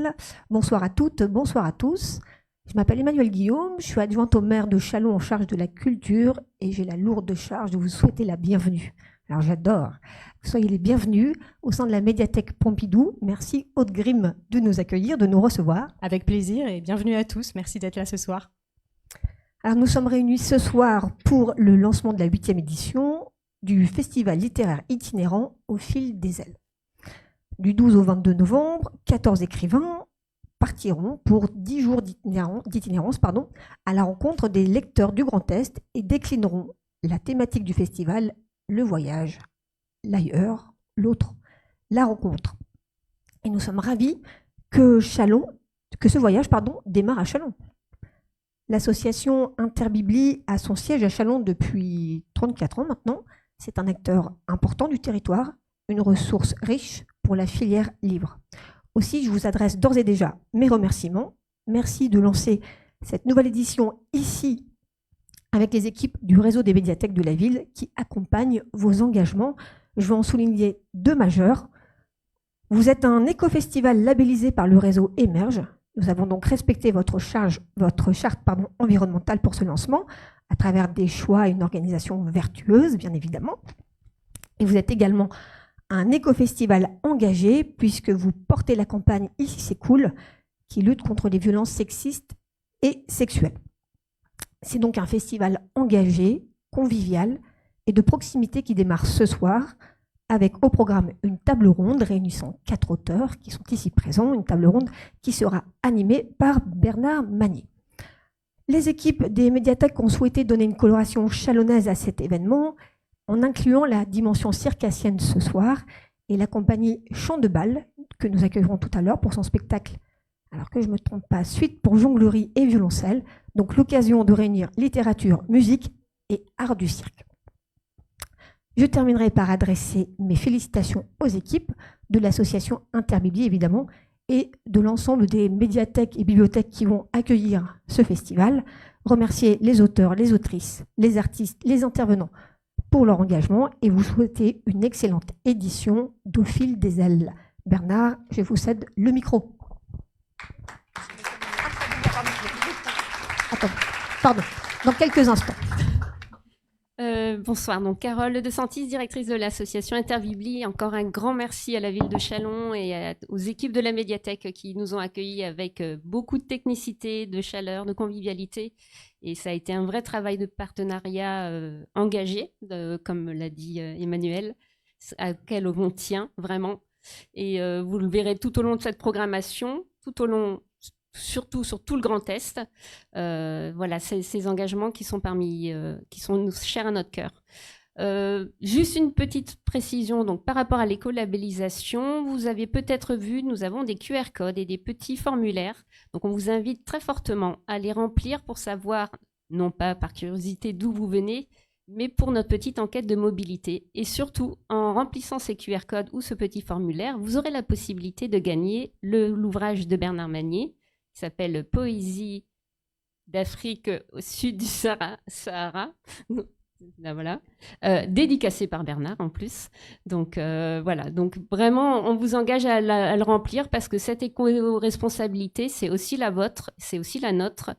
Chantal. Bonsoir à toutes, bonsoir à tous. Je m'appelle Emmanuelle Guillaume, je suis adjointe au maire de Châlons en charge de la culture et j'ai la lourde charge de vous souhaiter la bienvenue. Alors j'adore. Soyez les bienvenus au sein de la médiathèque Pompidou. Merci Aude Grimm de nous accueillir, de nous recevoir. Avec plaisir et bienvenue à tous. Merci d'être là ce soir. Alors nous sommes réunis ce soir pour le lancement de la 8e édition du festival littéraire itinérant Au fil des ailes. Du 12 au 22 novembre, 14 écrivains partiront pour 10 jours d'itinérance à la rencontre des lecteurs du Grand Est et déclineront la thématique du festival, le voyage, l'ailleurs, l'autre, la rencontre. Et nous sommes ravis que ce voyage démarre à Châlons. L'association Interbibli a son siège à Châlons depuis 34 ans maintenant. C'est un acteur important du territoire, une ressource riche pour la filière livre. Aussi, je vous adresse d'ores et déjà mes remerciements. Merci de lancer cette nouvelle édition ici avec les équipes du réseau des médiathèques de la ville qui accompagnent vos engagements. Je vais en souligner deux majeurs. Vous êtes un éco-festival labellisé par le réseau Émerge. Nous avons donc respecté votre charte environnementale pour ce lancement à travers des choix et une organisation vertueuse, bien évidemment. Et vous êtes également un éco-festival engagé puisque vous portez la campagne Ici c'est cool qui lutte contre les violences sexistes et sexuelles. C'est donc un festival engagé, convivial et de proximité qui démarre ce soir avec au programme une table ronde réunissant 4 auteurs qui sont ici présents, une table ronde qui sera animée par Bernard Magnier. Les équipes des médiathèques ont souhaité donner une coloration chalonnaise à cet événement en incluant la dimension circassienne ce soir et la compagnie Chant de Bal que nous accueillerons tout à l'heure pour son spectacle, alors que je ne me trompe pas, Suite pour jonglerie et violoncelle, donc l'occasion de réunir littérature, musique et art du cirque. Je terminerai par adresser mes félicitations aux équipes de l'association Interbibli, évidemment, et de l'ensemble des médiathèques et bibliothèques qui vont accueillir ce festival. Remercier les auteurs, les autrices, les artistes, les intervenants pour leur engagement et vous souhaiter une excellente édition d'Au fil des ailes. Bernard, je vous cède le micro. Attends, pardon, dans quelques instants. Bonsoir, donc Carole De Santis, directrice de l'association Interbibli. Encore un grand merci à la ville de Châlons et aux équipes de la médiathèque qui nous ont accueillis avec beaucoup de technicité, de chaleur, de convivialité. Et ça a été un vrai travail de partenariat engagé, comme l'a dit Emmanuel, auquel on tient vraiment. Et vous le verrez tout au long de cette programmation, surtout sur tout le Grand Est. Voilà, ces engagements qui sont qui sont chers à notre cœur. Juste une petite précision, donc par rapport à l'écolabellisation, vous avez peut-être vu, nous avons des QR codes et des petits formulaires. Donc on vous invite très fortement à les remplir pour savoir, non pas par curiosité d'où vous venez, mais pour notre petite enquête de mobilité. Et surtout, en remplissant ces QR codes ou ce petit formulaire, vous aurez la possibilité de gagner l'ouvrage de Bernard Magnier, qui s'appelle Poésie d'Afrique au sud du Sahara. Là, voilà. Dédicacé par Bernard en plus. Donc voilà, donc vraiment on vous engage à le remplir parce que cette éco-responsabilité c'est aussi la vôtre, c'est aussi la nôtre.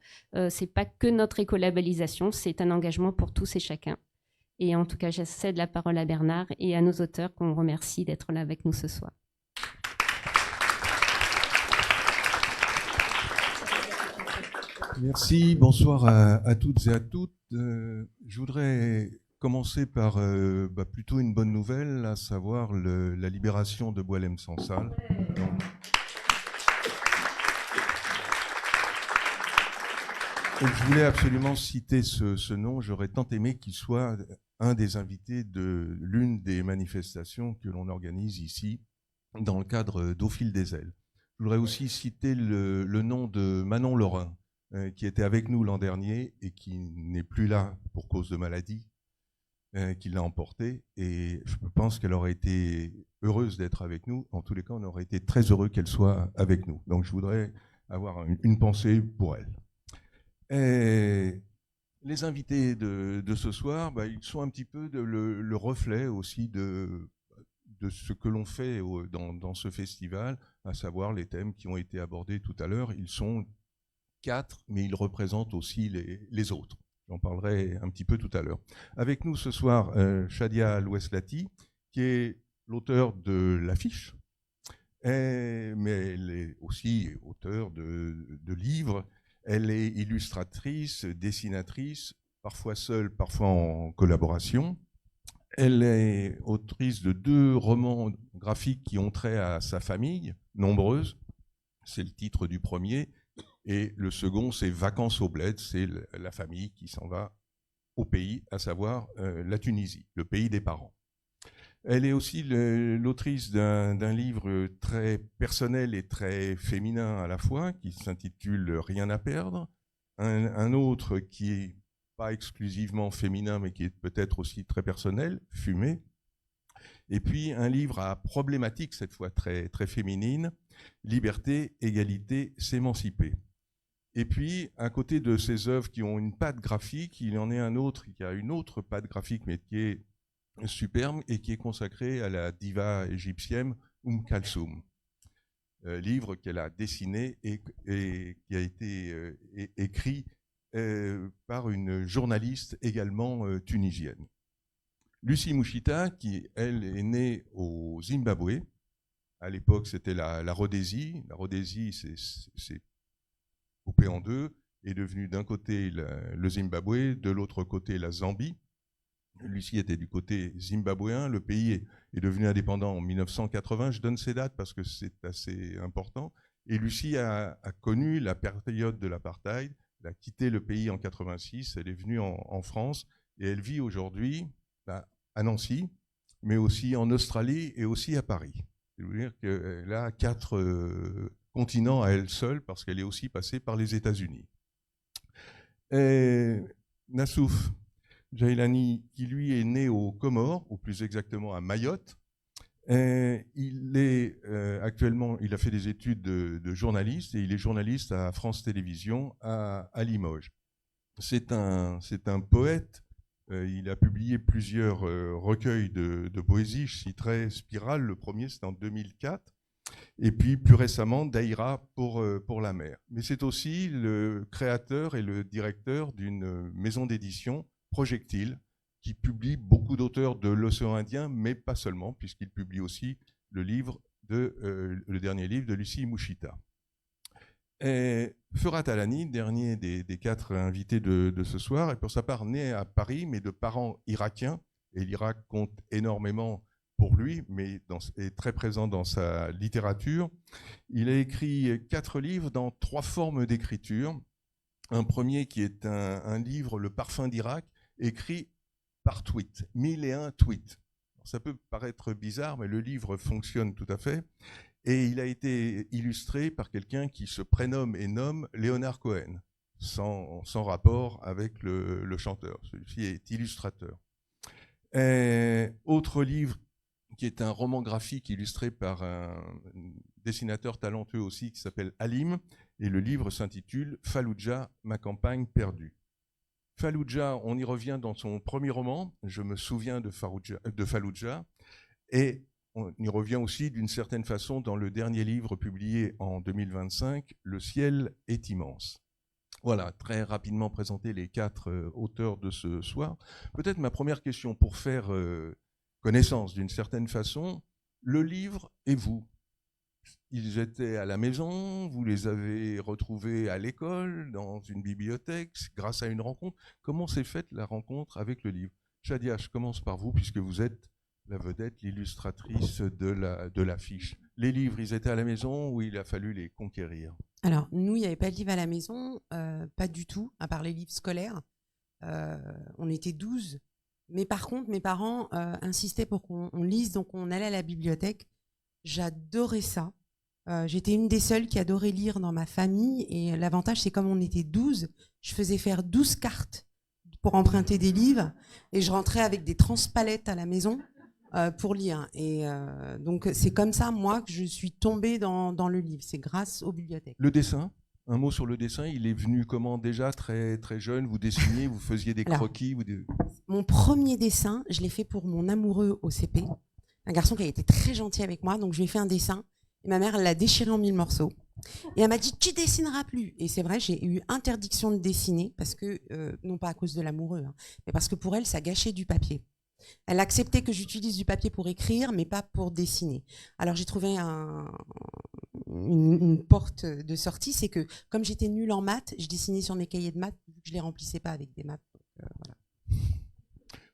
C'est pas que notre écolabellisation, c'est un engagement pour tous et chacun. Et en tout cas, je cède la parole à Bernard et à nos auteurs qu'on remercie d'être là avec nous ce soir. Merci, bonsoir à toutes et à toutes. Je voudrais commencer par plutôt une bonne nouvelle, à savoir la libération de Boualem Sansal. Je voulais absolument citer ce nom, j'aurais tant aimé qu'il soit un des invités de l'une des manifestations que l'on organise ici dans le cadre d'Au fil des ailes. Je voudrais aussi citer le nom de Manon Laurin, qui était avec nous l'an dernier et qui n'est plus là pour cause de maladie, qui l'a emporté. Et je pense qu'elle aurait été heureuse d'être avec nous. En tous les cas, on aurait été très heureux qu'elle soit avec nous. Donc je voudrais avoir une pensée pour elle. Et les invités de ce soir, ils sont un petit peu le reflet aussi de de ce que l'on fait dans ce festival, à savoir les thèmes qui ont été abordés tout à l'heure. Ils sont 4, mais ils représentent aussi les autres. J'en parlerai un petit peu tout à l'heure. Avec nous ce soir, Shadia Loueslati, qui est l'auteur de l'affiche, mais elle est aussi auteure de livres. Elle est illustratrice, dessinatrice, parfois seule, parfois en collaboration. Elle est autrice de 2 romans graphiques qui ont trait à sa famille, nombreuse. C'est le titre du premier. Et le second, c'est Vacances au bled. C'est la famille qui s'en va au pays, à savoir la Tunisie, le pays des parents. Elle est aussi l'autrice d'un livre très personnel et très féminin à la fois, qui s'intitule Rien à perdre. Un autre qui est pas exclusivement féminin, mais qui est peut-être aussi très personnel, Fumer. Et puis un livre à problématique, cette fois très, très féminine, Liberté, égalité, s'émanciper. Et puis, à côté de ces œuvres qui ont une patte graphique, il y en a un autre qui a une autre patte graphique, mais qui est superbe et qui est consacré à la diva égyptienne Kalsoum. Livre qu'elle a dessiné et qui a été écrit par une journaliste également tunisienne. Lucie Mouchita, qui, elle, est née au Zimbabwe. À l'époque, c'était la Rhodésie. La Rhodésie, c'est coupé en deux, est devenu d'un côté le Zimbabwe, de l'autre côté la Zambie. Lucie était du côté zimbabwéen. Le pays est devenu indépendant en 1980. Je donne ces dates parce que c'est assez important. Et Lucie a connu la période de l'apartheid. Elle a quitté le pays en 86. Elle est venue en France et elle vit aujourd'hui à Nancy, mais aussi en Australie et aussi à Paris. Je veux dire qu'elle a 4 continents à elle seule parce qu'elle est aussi passée par les États-Unis. Nassouf Jailani, qui lui est né aux Comores, ou plus exactement à Mayotte. Actuellement, il a fait des études de journaliste et il est journaliste à France Télévisions à Limoges. C'est un poète. Il a publié plusieurs recueils de poésie. Je citerai Spirale, le premier, c'était en 2004. Et puis, plus récemment, Daïra pour la mer. Mais c'est aussi le créateur et le directeur d'une maison d'édition, Projectile, qui publie beaucoup d'auteurs de l'océan Indien, mais pas seulement, puisqu'il publie aussi le dernier livre de Lucie Mouchita. Ferhat Alani, dernier des 4 invités de ce soir, est pour sa part né à Paris, mais de parents irakiens, et l'Irak compte énormément pour lui, mais est très présent dans sa littérature. Il a écrit 4 livres dans 3 formes d'écriture. Un premier qui est un livre, Le parfum d'Irak, écrit par tweet, 1001 tweets. Ça peut paraître bizarre, mais le livre fonctionne tout à fait. Et il a été illustré par quelqu'un qui se prénomme et nomme Léonard Cohen, sans rapport avec le chanteur. Celui-ci est illustrateur. Autre livre qui est un roman graphique illustré par un dessinateur talentueux aussi qui s'appelle Halim, et le livre s'intitule Fallujah, ma campagne perdue. Fallujah, on y revient dans son premier roman, Je me souviens de Fallujah, et on y revient aussi d'une certaine façon dans le dernier livre publié en 2025, Le ciel est immense. Voilà, très rapidement présenter les 4 auteurs de ce soir. Peut-être ma première question pour faire connaissance d'une certaine façon, le livre et vous. Ils étaient à la maison, vous les avez retrouvés à l'école, dans une bibliothèque, grâce à une rencontre. Comment s'est faite la rencontre avec le livre? Shadia, je commence par vous, puisque vous êtes la vedette, l'illustratrice de l'affiche. Les livres, ils étaient à la maison ou il a fallu les conquérir? Alors, nous, il n'y avait pas de livre à la maison, pas du tout, à part les livres scolaires. On était 12. Mais par contre, mes parents insistaient pour qu'on lise, donc on allait à la bibliothèque. J'adorais ça. J'étais une des seules qui adorait lire dans ma famille. Et l'avantage, c'est comme on était 12, je faisais faire 12 cartes pour emprunter des livres. Et je rentrais avec des transpalettes à la maison pour lire. Et donc, c'est comme ça, moi, que je suis tombée dans le livre. C'est grâce aux bibliothèques. Le dessin? Un mot sur le dessin, il est venu comment déjà, très, très jeune? Vous dessiniez, vous faisiez des croquis? Mon premier dessin, je l'ai fait pour mon amoureux au CP. un garçon qui a été très gentil avec moi, donc je lui ai fait un dessin. Et ma mère, elle l'a déchiré en 1000 morceaux. Et elle m'a dit, tu dessineras plus. Et c'est vrai, j'ai eu interdiction de dessiner, parce que, non pas à cause de l'amoureux, hein, mais parce que pour elle, ça gâchait du papier. Elle acceptait que j'utilise du papier pour écrire, mais pas pour dessiner. Alors j'ai trouvé une porte de sortie, c'est que comme j'étais nulle en maths, je dessinais sur mes cahiers de maths, vu que je les remplissais pas avec des maths. Donc, voilà.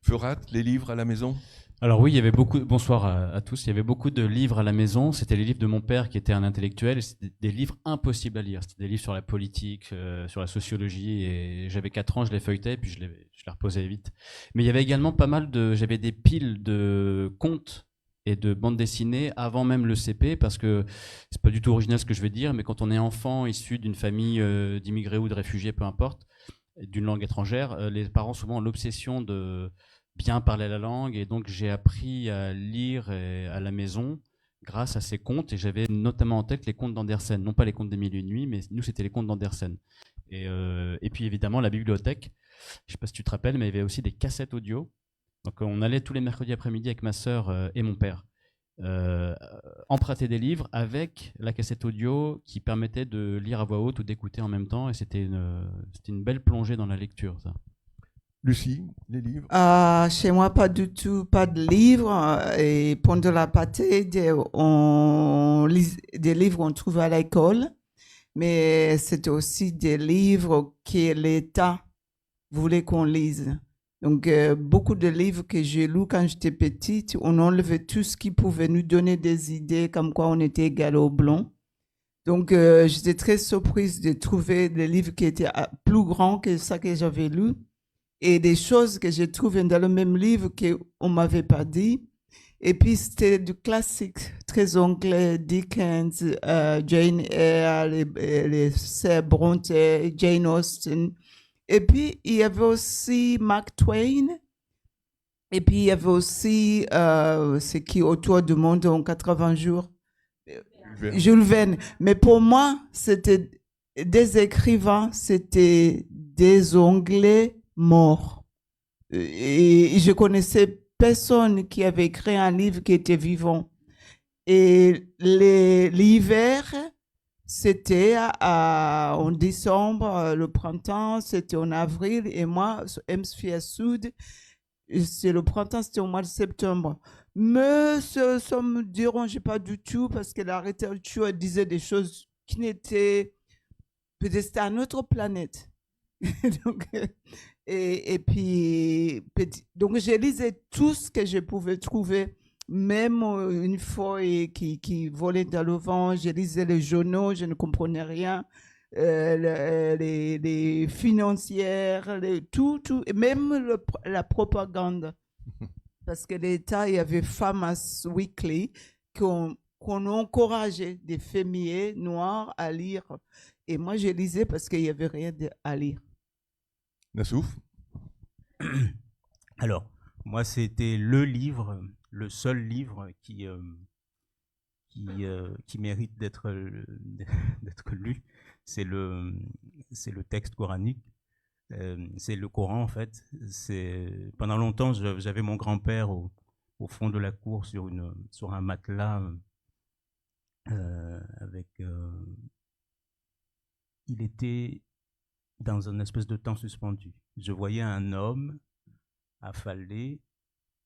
Feurat, les livres à la maison? Alors oui, il y avait beaucoup. Bonsoir à tous. Il y avait beaucoup de livres à la maison. C'était les livres de mon père qui était un intellectuel. Et c'était des livres impossibles à lire. C'était des livres sur la politique, sur la sociologie. Et j'avais 4 ans, je les feuilletais, puis je les reposais vite. Mais il y avait également pas mal de. J'avais des piles de contes et de bandes dessinées avant même le CP, parce que c'est pas du tout original ce que je vais dire, mais quand on est enfant issu d'une famille d'immigrés ou de réfugiés, peu importe, d'une langue étrangère, les parents souvent ont l'obsession de bien parler la langue, et donc j'ai appris à lire à la maison grâce à ces contes, et j'avais notamment en tête les contes d'Andersen, non pas les contes des Mille et une nuits, mais nous c'était les contes d'Andersen. Et puis évidemment la bibliothèque, je sais pas si tu te rappelles, mais il y avait aussi des cassettes audio. Donc on allait tous les mercredis après-midi avec ma sœur et mon père emprunter des livres avec la cassette audio qui permettait de lire à voix haute ou d'écouter en même temps, et c'était une belle plongée dans la lecture, ça. Lucie, les livres? Chez moi, pas du tout, pas de livres. Et pendant la pâté, des livres on trouve à l'école, mais c'était aussi des livres que l'État voulait qu'on lise. Donc, beaucoup de livres que j'ai lus quand j'étais petite, on enlevait tout ce qui pouvait nous donner des idées comme quoi on était égal aux blancs. Donc, j'étais très surprise de trouver des livres qui étaient plus grands que ça que j'avais lu, et des choses que j'ai trouvées dans le même livre qu'on ne m'avait pas dit. Et puis, c'était du classique, très anglais, Dickens, Jane Eyre, les sœurs Brontë, Jane Austen. Et puis, il y avait aussi Mark Twain. Et puis, il y avait aussi ce qui autour du monde en 80 jours, Jules Verne. Mais pour moi, c'était des écrivains, c'était des Anglais morts. Et je connaissais personne qui avait écrit un livre qui était vivant. Et l'hiver, c'était en décembre, le printemps, c'était en avril. Et moi, hémisphère sud, c'est le printemps, c'était au mois de septembre. Mais ça ne me dérangeait pas du tout, parce que la littérature disait des choses qui n'étaient... Peut-être c'était une autre planète. Donc, et puis, donc je lisais tout ce que je pouvais trouver, même une feuille qui volait dans le vent. Je lisais les journaux, je ne comprenais rien. Les financières, tout, même la propagande. Parce que l'État, il y avait Farmers Weekly qu'on encourageait des fermiers noirs à lire. Et moi, je lisais parce qu'il n'y avait rien à lire. Nassouf? Alors, moi, c'était le livre, le seul livre qui mérite d'être lu. C'est le texte coranique. C'est le Coran, en fait. Pendant longtemps, j'avais mon grand-père au fond de la cour sur un matelas il était dans une espèce de temps suspendu. Je voyais un homme affalé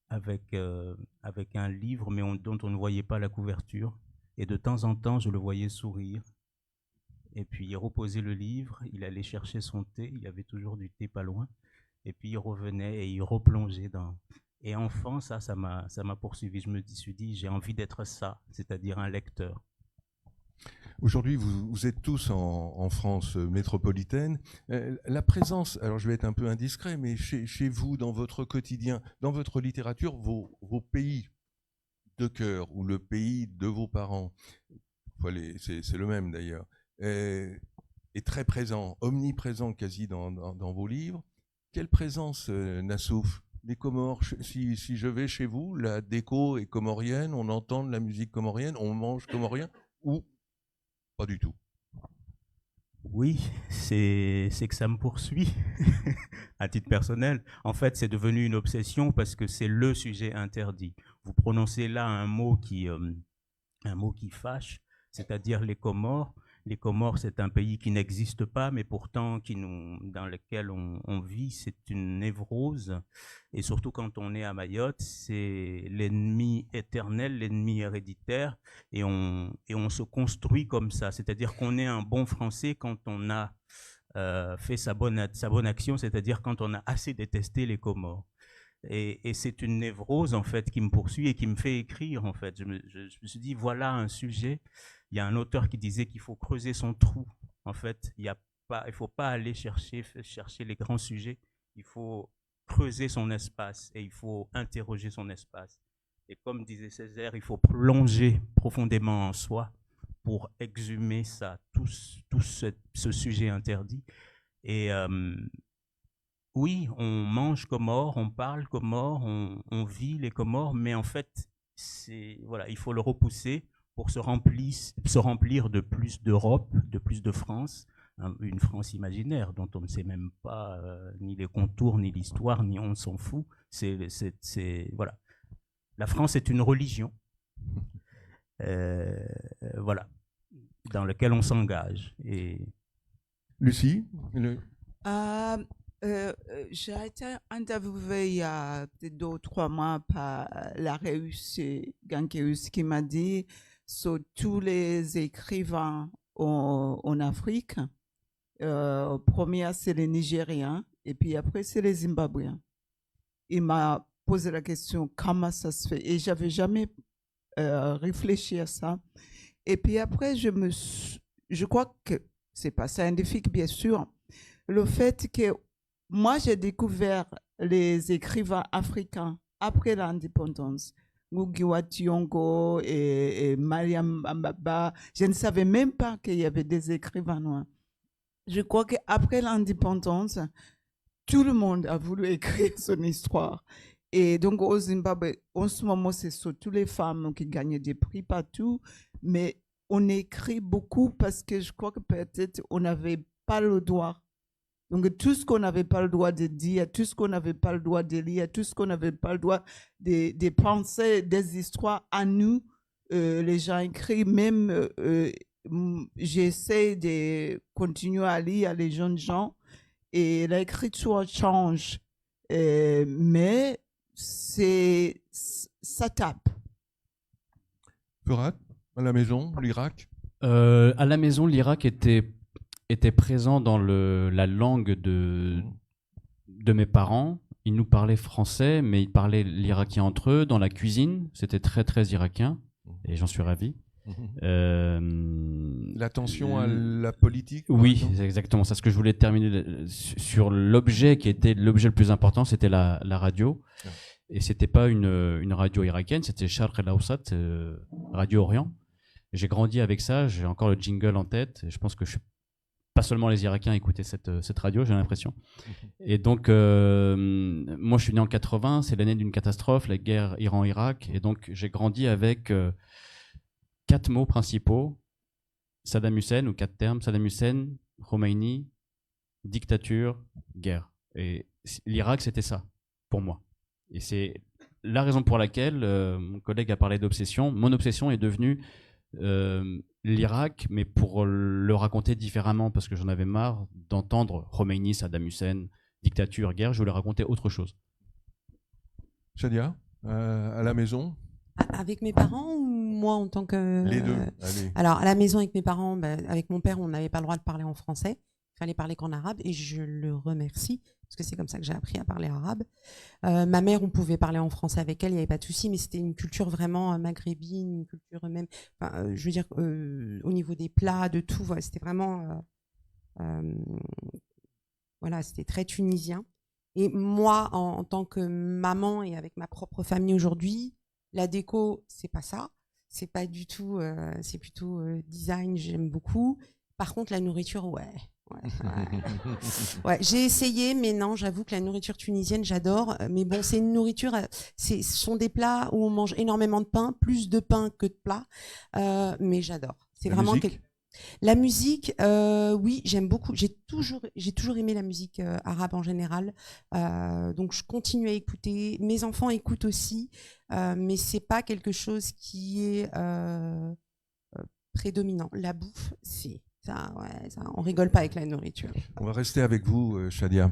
avec un livre, mais dont on ne voyait pas la couverture. Et de temps en temps, je le voyais sourire. Et puis, il reposait le livre, il allait chercher son thé, il y avait toujours du thé pas loin. Et puis, il revenait et il replongeait dans... Et enfant, ça m'a poursuivi. Je me suis dit, j'ai envie d'être ça, c'est-à-dire un lecteur. Aujourd'hui, vous êtes tous en France métropolitaine. La présence, alors je vais être un peu indiscret, mais chez vous, dans votre quotidien, dans votre littérature, vos pays de cœur ou le pays de vos parents, c'est le même d'ailleurs, est très présent, omniprésent quasi dans vos livres. Quelle présence, Nassouf? Les Comores, si je vais chez vous, la déco est comorienne, on entend de la musique comorienne, on mange comorien, ou pas du tout? Oui, c'est que ça me poursuit à titre personnel. En fait, c'est devenu une obsession parce que c'est le sujet interdit. vous prononcez là un mot qui fâche, c'est-à-dire les Comores. Les Comores, c'est un pays qui n'existe pas, mais pourtant dans lequel on vit. C'est une névrose. Et surtout quand on est à Mayotte, c'est l'ennemi éternel, l'ennemi héréditaire. Et on se construit comme ça. C'est-à-dire qu'on est un bon Français quand on a fait sa bonne action, c'est-à-dire quand on a assez détesté les Comores. Et c'est une névrose, en fait, qui me poursuit et qui me fait écrire, en fait. Je me suis dit, voilà un sujet. Il y a un auteur qui disait qu'il faut creuser son trou. En fait, il ne faut pas aller chercher les grands sujets. Il faut creuser son espace et il faut interroger son espace. Et comme disait Césaire, il faut plonger profondément en soi pour exhumer ça, tout ce sujet interdit. Et oui, on mange Comores, on parle Comores, on vit les Comores, mais en fait, voilà, il faut le repousser pour se remplir de plus d'Europe, de plus de France, une France imaginaire dont on ne sait même pas ni les contours, ni l'histoire, ni on s'en fout. Voilà. La France est une religion, voilà, dans laquelle on s'engage. Et... Lucie j'ai été interviewée il y a peut-être 2 ou 3 mois par Lareus Gankeus qui m'a dit sur tous les écrivains en Afrique, premier c'est les Nigériens et puis après c'est les Zimbabwéens. Il m'a posé la question comment ça se fait et j'avais jamais réfléchi à ça. Et puis après je crois que c'est pas scientifique bien sûr, le fait que moi j'ai découvert les écrivains africains après l'indépendance. Ngugi wa Thiong'o et Mariam Baba, je ne savais même pas qu'il y avait des écrivains noirs. Je crois qu'après l'indépendance, tout le monde a voulu écrire son histoire. Et donc au Zimbabwe, en ce moment, c'est surtout les femmes qui gagnent des prix partout, mais on écrit beaucoup parce que je crois que peut-être on n'avait pas le droit. Donc, tout ce qu'on n'avait pas le droit de dire, tout ce qu'on n'avait pas le droit de lire, tout ce qu'on n'avait pas le droit de penser, des histoires à nous, les gens écrivent. Même, j'essaie de continuer à lire les jeunes gens et l'écriture change. Mais ça tape. Ferhat, à la maison, l'Irak À la maison, l'Irak était présent dans la langue de mes parents. Ils nous parlaient français, mais ils parlaient l'irakien entre eux. Dans la cuisine, c'était très, très irakien. Et j'en suis ravi. L'attention à la politique? Oui, c'est exactement ça. Ce que je voulais terminer sur l'objet qui était l'objet le plus important, c'était la radio. Ouais. Et c'était pas une radio irakienne, c'était Sharq el-Awsat, Radio Orient. J'ai grandi avec ça, j'ai encore le jingle en tête. Et je pense que pas seulement les Irakiens écoutaient cette radio, j'ai l'impression. Et donc, moi, je suis né en 80, c'est l'année d'une catastrophe, la guerre Iran-Irak. Et donc, j'ai grandi avec 4 mots principaux. Saddam Hussein, ou 4 termes. Saddam Hussein, Khomeini, dictature, guerre. Et l'Irak, c'était ça, pour moi. Et c'est la raison pour laquelle mon collègue a parlé d'obsession. Mon obsession est devenue l'Irak, mais pour le raconter différemment, parce que j'en avais marre d'entendre Khomeini, Saddam Hussein, dictature, guerre. Je voulais raconter autre chose. Shadia, à la maison? Avec mes parents ou moi en tant que... Les deux. Allez. Alors, à la maison avec mes parents, avec mon père, on n'avait pas le droit de parler en français. Il fallait parler qu'en arabe et je le remercie parce que c'est comme ça que j'ai appris à parler arabe. Ma mère, on pouvait parler en français avec elle, il n'y avait pas de souci, mais c'était une culture vraiment maghrébine, une culture même, je veux dire, au niveau des plats, de tout, voilà, c'était vraiment, voilà, c'était très tunisien. Et moi, en tant que maman et avec ma propre famille aujourd'hui, la déco, c'est pas ça, c'est pas du tout, c'est plutôt design, j'aime beaucoup. Par contre, la nourriture, ouais. Ouais, j'ai essayé, mais non, j'avoue que la nourriture tunisienne, j'adore. Mais bon, c'est une nourriture, ce sont des plats où on mange énormément de pain, plus de pain que de plats. Mais j'adore. C'est la vraiment musique. La musique, oui, j'aime beaucoup. J'ai toujours aimé la musique arabe en général. Donc, je continue à écouter. Mes enfants écoutent aussi, mais c'est pas quelque chose qui est prédominant. La bouffe, si. Ça, ouais, ça, on rigole pas avec la nourriture. On va rester avec vous, Shadia.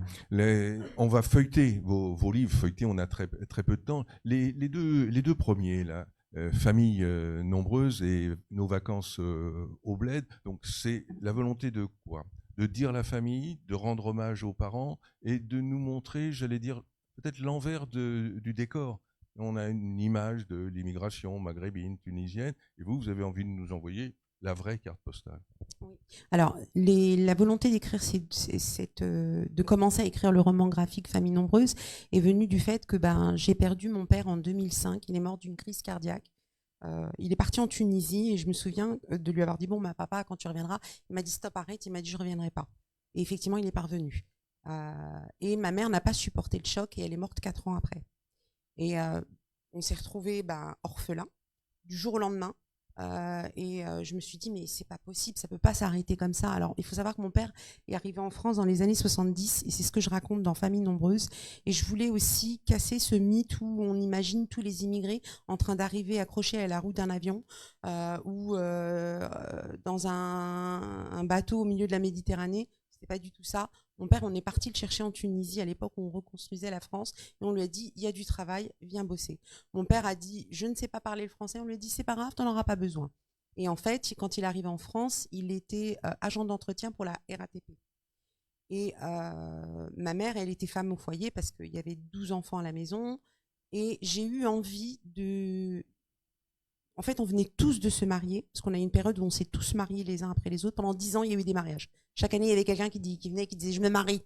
On va feuilleter vos livres. Feuilleter, on a très peu de temps. Les deux premiers, là, Famille nombreuse et Nos vacances au bled. Donc, c'est la volonté de quoi? De dire la famille, de rendre hommage aux parents et de nous montrer, j'allais dire, peut-être l'envers du décor. On a une image de l'immigration maghrébine, tunisienne, et vous avez envie de nous envoyer la vraie carte postale. Oui. Alors, la volonté d'écrire, de commencer à écrire le roman graphique Famille nombreuse est venue du fait que j'ai perdu mon père en 2005. Il est mort d'une crise cardiaque. Il est parti en Tunisie et je me souviens de lui avoir dit bon, papa, quand tu reviendras, il m'a dit stop, arrête. Il m'a dit je reviendrai pas. Et effectivement, il est parvenu. Et ma mère n'a pas supporté le choc et elle est morte 4 ans après. Et on s'est retrouvés orphelins du jour au lendemain. Je me suis dit mais c'est pas possible, ça peut pas s'arrêter comme ça. Alors il faut savoir que mon père est arrivé en France dans les années 70 et c'est ce que je raconte dans Famille nombreuse, et je voulais aussi casser ce mythe où on imagine tous les immigrés en train d'arriver accrochés à la roue d'un avion ou dans un bateau au milieu de la Méditerranée. C'était pas du tout ça. Mon père, on est parti le chercher en Tunisie à l'époque où on reconstruisait la France et on lui a dit il y a du travail, viens bosser. Mon père a dit je ne sais pas parler le français. On lui a dit c'est pas grave, t'en auras pas besoin. Et en fait, quand il arrive en France, il était agent d'entretien pour la RATP. Et ma mère, elle était femme au foyer parce qu'il y avait 12 enfants à la maison. Et j'ai eu envie de... En fait, on venait tous de se marier, parce qu'on a eu une période où on s'est tous mariés les uns après les autres. Pendant 10 ans, il y a eu des mariages. Chaque année, il y avait quelqu'un qui venait, qui disait « je me marie ».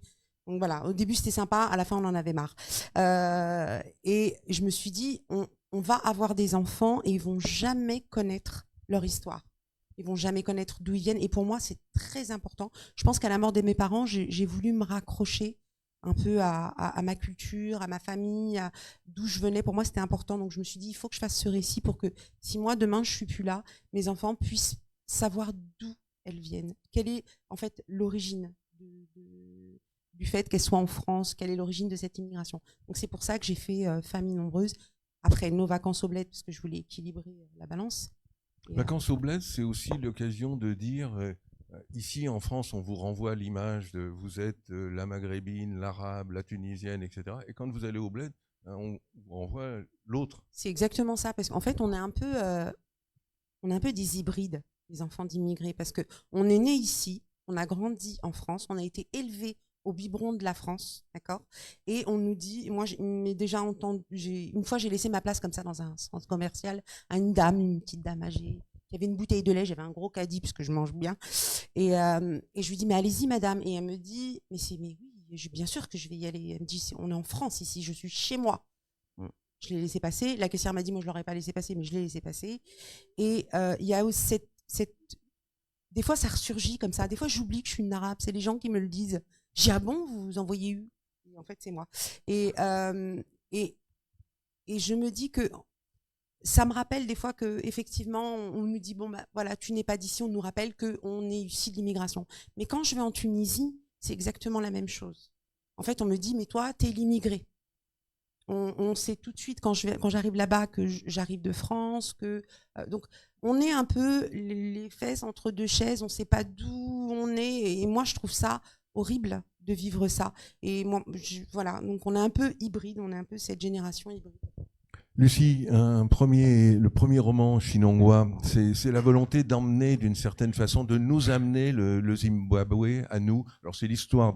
Donc voilà, au début, c'était sympa, à la fin, on en avait marre. Et je me suis dit, on va avoir des enfants et ils vont jamais connaître leur histoire. Ils vont jamais connaître d'où ils viennent. Et pour moi, c'est très important. Je pense qu'à la mort de mes parents, j'ai voulu me raccrocher un peu à ma culture, à ma famille, d'où je venais. Pour moi, c'était important. Donc, je me suis dit, il faut que je fasse ce récit pour que si moi, demain, je suis plus là, mes enfants puissent savoir d'où elles viennent. Quelle est, en fait, l'origine du fait qu'elles soient en France, quelle est l'origine de cette immigration. Donc, c'est pour ça que j'ai fait Famille nombreuse. Après, Nos vacances au bled, parce que je voulais équilibrer la balance. Vacances au bled, c'est aussi l'occasion de dire... ici, en France, on vous renvoie l'image de vous êtes la maghrébine, l'arabe, la tunisienne, etc. Et quand vous allez au bled, on vous renvoie l'autre. C'est exactement ça, parce qu'en fait, on est un peu des hybrides, les enfants d'immigrés, parce qu'on est né ici, on a grandi en France, on a été élevé au biberon de la France, d'accord. Et on nous dit, moi, mais déjà entendu, une fois, j'ai laissé ma place comme ça dans un centre commercial à une petite dame âgée. Il y avait une bouteille de lait, j'avais un gros caddie parce que je mange bien. Et je lui dis, mais allez-y, madame. Et elle me dit, mais oui, bien sûr que je vais y aller. Elle me dit, on est en France ici, je suis chez moi. Je l'ai laissé passer. La caissière m'a dit, moi, je ne l'aurais pas laissé passer, mais je l'ai laissé passer. Et il y a aussi des fois, ça ressurgit comme ça. Des fois, j'oublie que je suis une arabe. C'est les gens qui me le disent. Je dis, ah bon, vous en voyez où? Et en fait, c'est moi. Et je me dis que ça me rappelle des fois que effectivement on nous dit bon voilà, tu n'es pas d'ici, on nous rappelle que on est issu de l'immigration. Mais quand je vais en Tunisie, c'est exactement la même chose. En fait, on me dit mais toi, t'es l'immigré. On sait tout de suite quand j'arrive là-bas que j'arrive de France, donc on est un peu les fesses entre deux chaises, on ne sait pas d'où on est, et moi je trouve ça horrible de vivre ça. Et moi, voilà, donc on est un peu hybride, on est un peu cette génération hybride. Lucie, le premier roman Chinongwa, c'est la volonté d'emmener d'une certaine façon, de nous amener le Zimbabwe à nous. Alors c'est l'histoire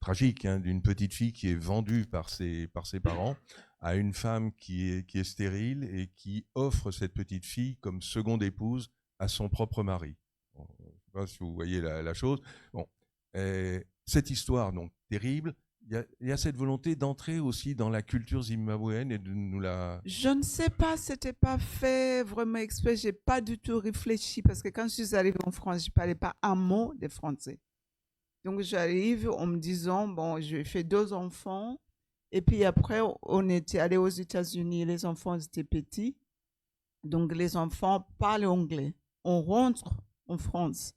tragique d'une petite fille qui est vendue par ses parents à une femme qui est stérile et qui offre cette petite fille comme seconde épouse à son propre mari. Bon, je ne sais pas si vous voyez la chose. Bon, cette histoire donc terrible. Il y a cette volonté d'entrer aussi dans la culture zimbabwéenne et de nous la... Je ne sais pas, c'était pas fait vraiment exprès, j'ai pas du tout réfléchi parce que quand je suis arrivée en France, je parlais pas un mot de français. Donc j'arrive en me disant, bon, j'ai fait 2 enfants et puis après on était allé aux États-Unis, les enfants étaient petits, donc les enfants parlent anglais. On rentre en France,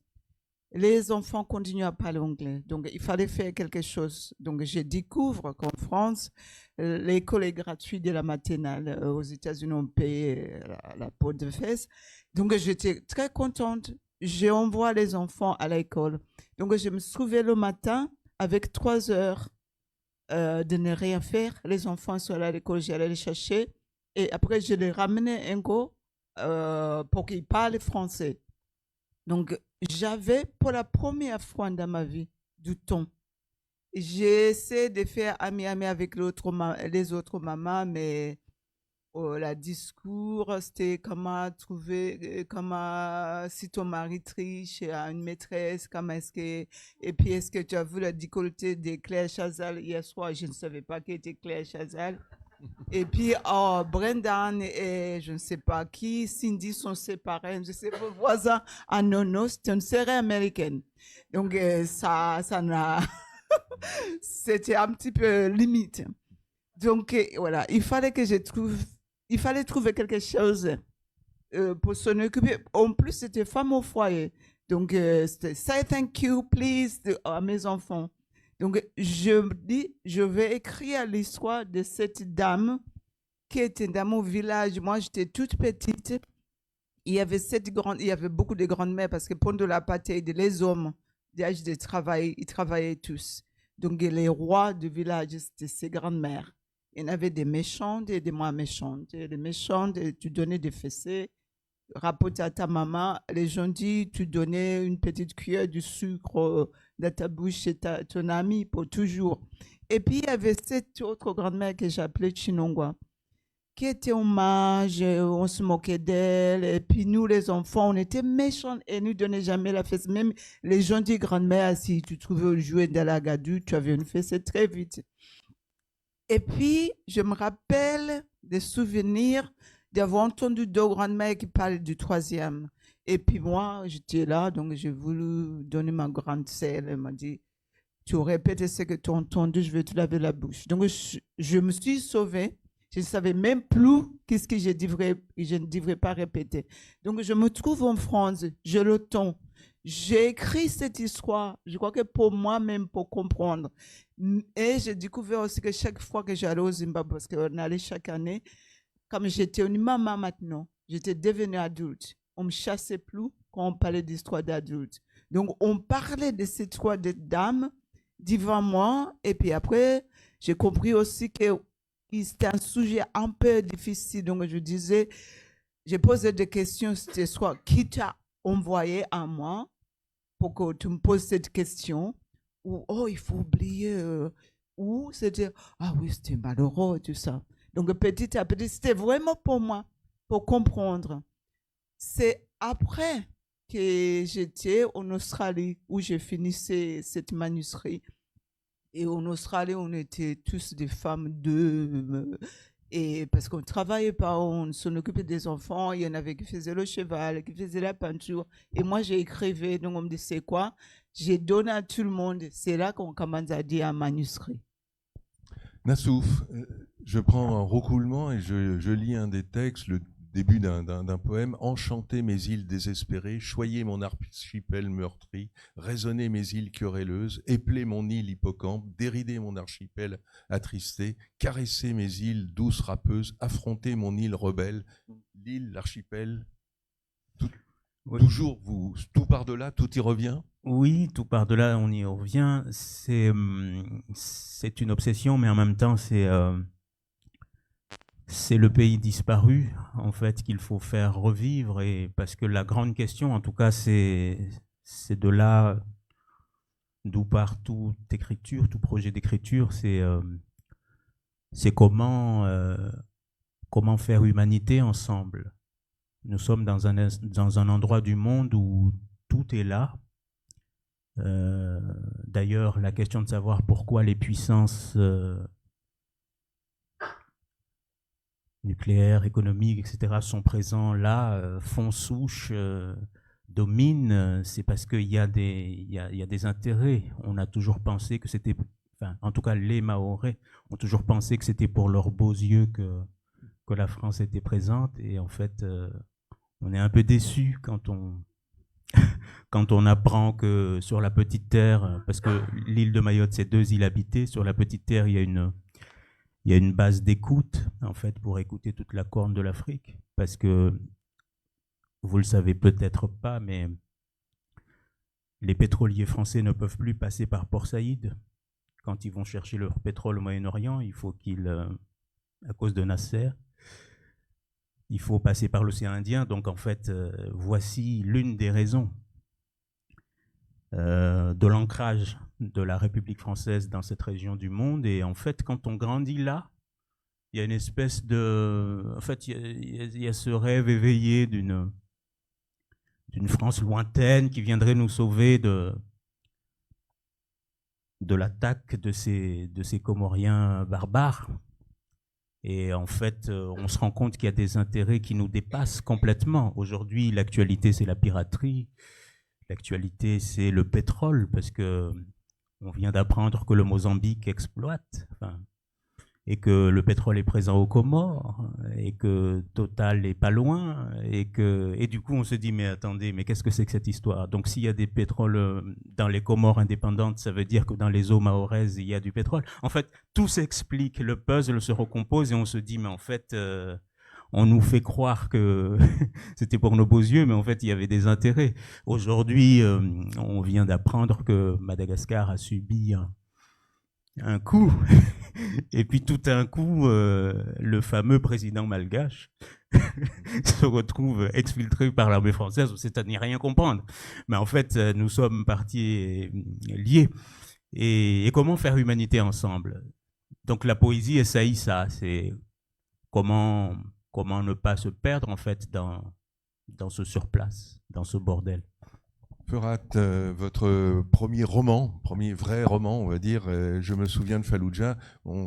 les enfants continuent à parler anglais. Donc, il fallait faire quelque chose. Donc, je découvre qu'en France, l'école est gratuite de la maternelle. Aux États-Unis, on paye la peau de fesse. Donc, j'étais très contente. J'envoie les enfants à l'école. Donc, je me trouvais le matin avec 3 heures de ne rien faire. Les enfants sont allés à l'école, j'allais les chercher. Et après, je les ramenais un go pour qu'ils parlent français. Donc, j'avais pour la première fois dans ma vie du temps. J'ai essayé de faire ami avec les autres mamans, mais le discours, c'était comment trouver, comment si ton mari triche à une maîtresse, comment est-ce que, et puis est-ce que tu as vu la décolleté de Claire Chazal hier soir? Je ne savais pas qui était Claire Chazal. Et puis, Brendan et je ne sais pas qui, Cindy sont séparés. Je sais vos voisins à Nono, c'est une série américaine. Donc, ça n'a... C'était un petit peu limite. Donc, voilà, il fallait trouver quelque chose pour s'en occuper. En plus, c'était femme au foyer. Donc, c'était « Say thank you, please » à mes enfants. Donc, je me dis, je vais écrire l'histoire de cette dame qui était dans mon village. Moi, j'étais toute petite. Il y avait beaucoup de grandes-mères parce que pendant l'apartheid, les hommes, d'âge de travail, ils travaillaient tous. Donc, les rois du village, c'était ces grandes-mères. Il y en avait des méchantes et des moins méchantes. Et les méchantes, tu donnais des fessées, rapporte à ta maman. Les gens disent, tu donnais une petite cuillère de sucre dans ta bouche chez ton ami pour toujours. Et puis, il y avait cette autre grand-mère que j'appelais Chinongwa, qui était en mage, on se moquait d'elle. Et puis, nous, les enfants, on était méchants et nous ne donnait jamais la fesse. Même les gens disent, grand-mère, si tu trouvais jouer dans la gadou, tu avais une fesse très vite. Et puis, je me rappelle des souvenirs d'avoir entendu deux grandes-mères qui parlaient du troisième. Et puis moi, j'étais là, donc j'ai voulu donner ma grande sœur. Elle m'a dit, tu répètes ce que tu as entendu, je vais te laver la bouche. Donc je me suis sauvée. Je ne savais même plus qu'est-ce que je ne devrais pas répéter. Donc je me trouve en France, j'ai le temps. J'ai écrit cette histoire, je crois que pour moi-même, pour comprendre. Et j'ai découvert aussi que chaque fois que j'allais au Zimbabwe, parce qu'on allait chaque année, comme j'étais une maman maintenant, j'étais devenue adulte. On ne me chassait plus quand on parlait d'histoire d'adultes. Donc, on parlait de ces trois dames devant moi. Et puis après, j'ai compris aussi que c'était un sujet un peu difficile. Donc, je disais, j'ai posé des questions, c'était soit qui t'a envoyé à moi pour que tu me poses cette question, ou oh, il faut oublier, ou c'était, ah oui, c'était malheureux, tout ça. Donc, petit à petit, c'était vraiment pour moi, pour comprendre. C'est après que j'étais en Australie où j'ai fini cette manuscrit. Et en Australie, on était tous des femmes et parce qu'on ne travaillait pas, on s'en occupait des enfants. Il y en avait qui faisaient le cheval, qui faisaient la peinture. Et moi, j'ai écrivé. Donc, on me dit, c'est quoi? J'ai donné à tout le monde. C'est là qu'on commence à dire un manuscrit. Nassouf, je prends un recoulement et je lis un des textes, le début d'un poème. Enchantez mes îles désespérées, choyez mon archipel meurtri, raisonnez mes îles querelleuses, éplez mon île hippocampe, déridez mon archipel attristé, caressez mes îles douces râpeuses, affrontez mon île rebelle, l'île, l'archipel, oui. Toujours, tout par-delà, tout y revient? Oui, tout par-delà, on y revient. C'est une obsession, mais en même temps, c'est le pays disparu, en fait, qu'il faut faire revivre. Et parce que la grande question, en tout cas, c'est de là d'où part toute écriture, tout projet d'écriture, c'est comment faire humanité ensemble. Nous sommes dans un endroit du monde où tout est là. D'ailleurs, la question de savoir pourquoi les puissances nucléaires, économiques, etc. sont présents là, font souche, dominent, c'est parce qu'il y a des intérêts. On a toujours pensé que c'était, enfin, en tout cas les Mahorais ont toujours pensé que c'était pour leurs beaux yeux que la France était présente, et en fait, on est un peu déçus quand on quand on apprend que sur la petite terre, parce que l'île de Mayotte, c'est 2 îles habitées, sur la petite terre, il y a une base d'écoute, en fait, pour écouter toute la corne de l'Afrique. Parce que, vous le savez peut-être pas, mais les pétroliers français ne peuvent plus passer par Port Saïd. Quand ils vont chercher leur pétrole au Moyen-Orient, il faut qu'ils, à cause de Nasser, il faut passer par l'océan Indien. Donc, en fait, voici l'une des raisons de l'ancrage de la République française dans cette région du monde. Et en fait, quand on grandit là, il y a une espèce de... En fait, il y a ce rêve éveillé d'une France lointaine qui viendrait nous sauver de l'attaque de ces Comoriens barbares. Et en fait, on se rend compte qu'il y a des intérêts qui nous dépassent complètement. Aujourd'hui, l'actualité, c'est la piraterie. L'actualité, c'est le pétrole, parce que on vient d'apprendre que le Mozambique exploite, et que le pétrole est présent aux Comores, et que Total n'est pas loin, et du coup, on se dit, mais attendez, mais qu'est-ce que c'est que cette histoire? Donc, s'il y a des pétroles dans les Comores indépendantes, ça veut dire que dans les eaux mahoraises, il y a du pétrole. En fait, tout s'explique, le puzzle se recompose, et on se dit, mais en fait... on nous fait croire que c'était pour nos beaux yeux, mais en fait, il y avait des intérêts. Aujourd'hui, on vient d'apprendre que Madagascar a subi un coup. Et puis tout d'un coup, le fameux président malgache se retrouve exfiltré par l'armée française, c'est à n'y rien comprendre. Mais en fait, nous sommes partis liés. Et comment faire humanité ensemble? Donc la poésie essaye ça, c'est comment ne pas se perdre en fait dans ce surplace, dans ce bordel. Ferhat, votre premier roman, premier vrai roman, on va dire, Je me souviens de Fallujah,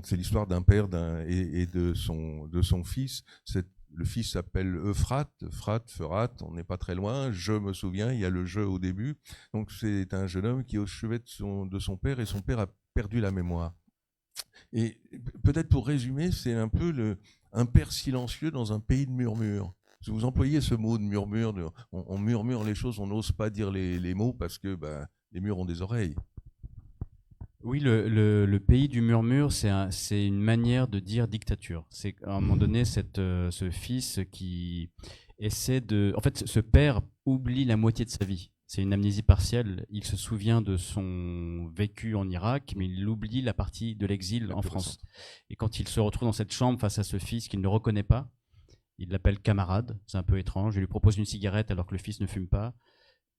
c'est l'histoire d'un père et de son fils. Le fils s'appelle Euphrate, Ferhat, on n'est pas très loin, je me souviens, il y a le jeu au début. Donc c'est un jeune homme qui est au chevet de son père, et son père a perdu la mémoire. Et peut-être pour résumer, c'est un peu un père silencieux dans un pays de murmures. Vous employez ce mot de murmure, on murmure les choses, on n'ose pas dire les mots parce que les murs ont des oreilles. Oui, le pays du murmure, c'est une manière de dire dictature. C'est à un moment donné ce fils qui essaie de... En fait, ce père oublie la moitié de sa vie. C'est une amnésie partielle. Il se souvient de son vécu en Irak, mais il oublie la partie de l'exil en France. Et quand il se retrouve dans cette chambre face à ce fils qu'il ne reconnaît pas, il l'appelle camarade, c'est un peu étrange. Il lui propose une cigarette alors que le fils ne fume pas.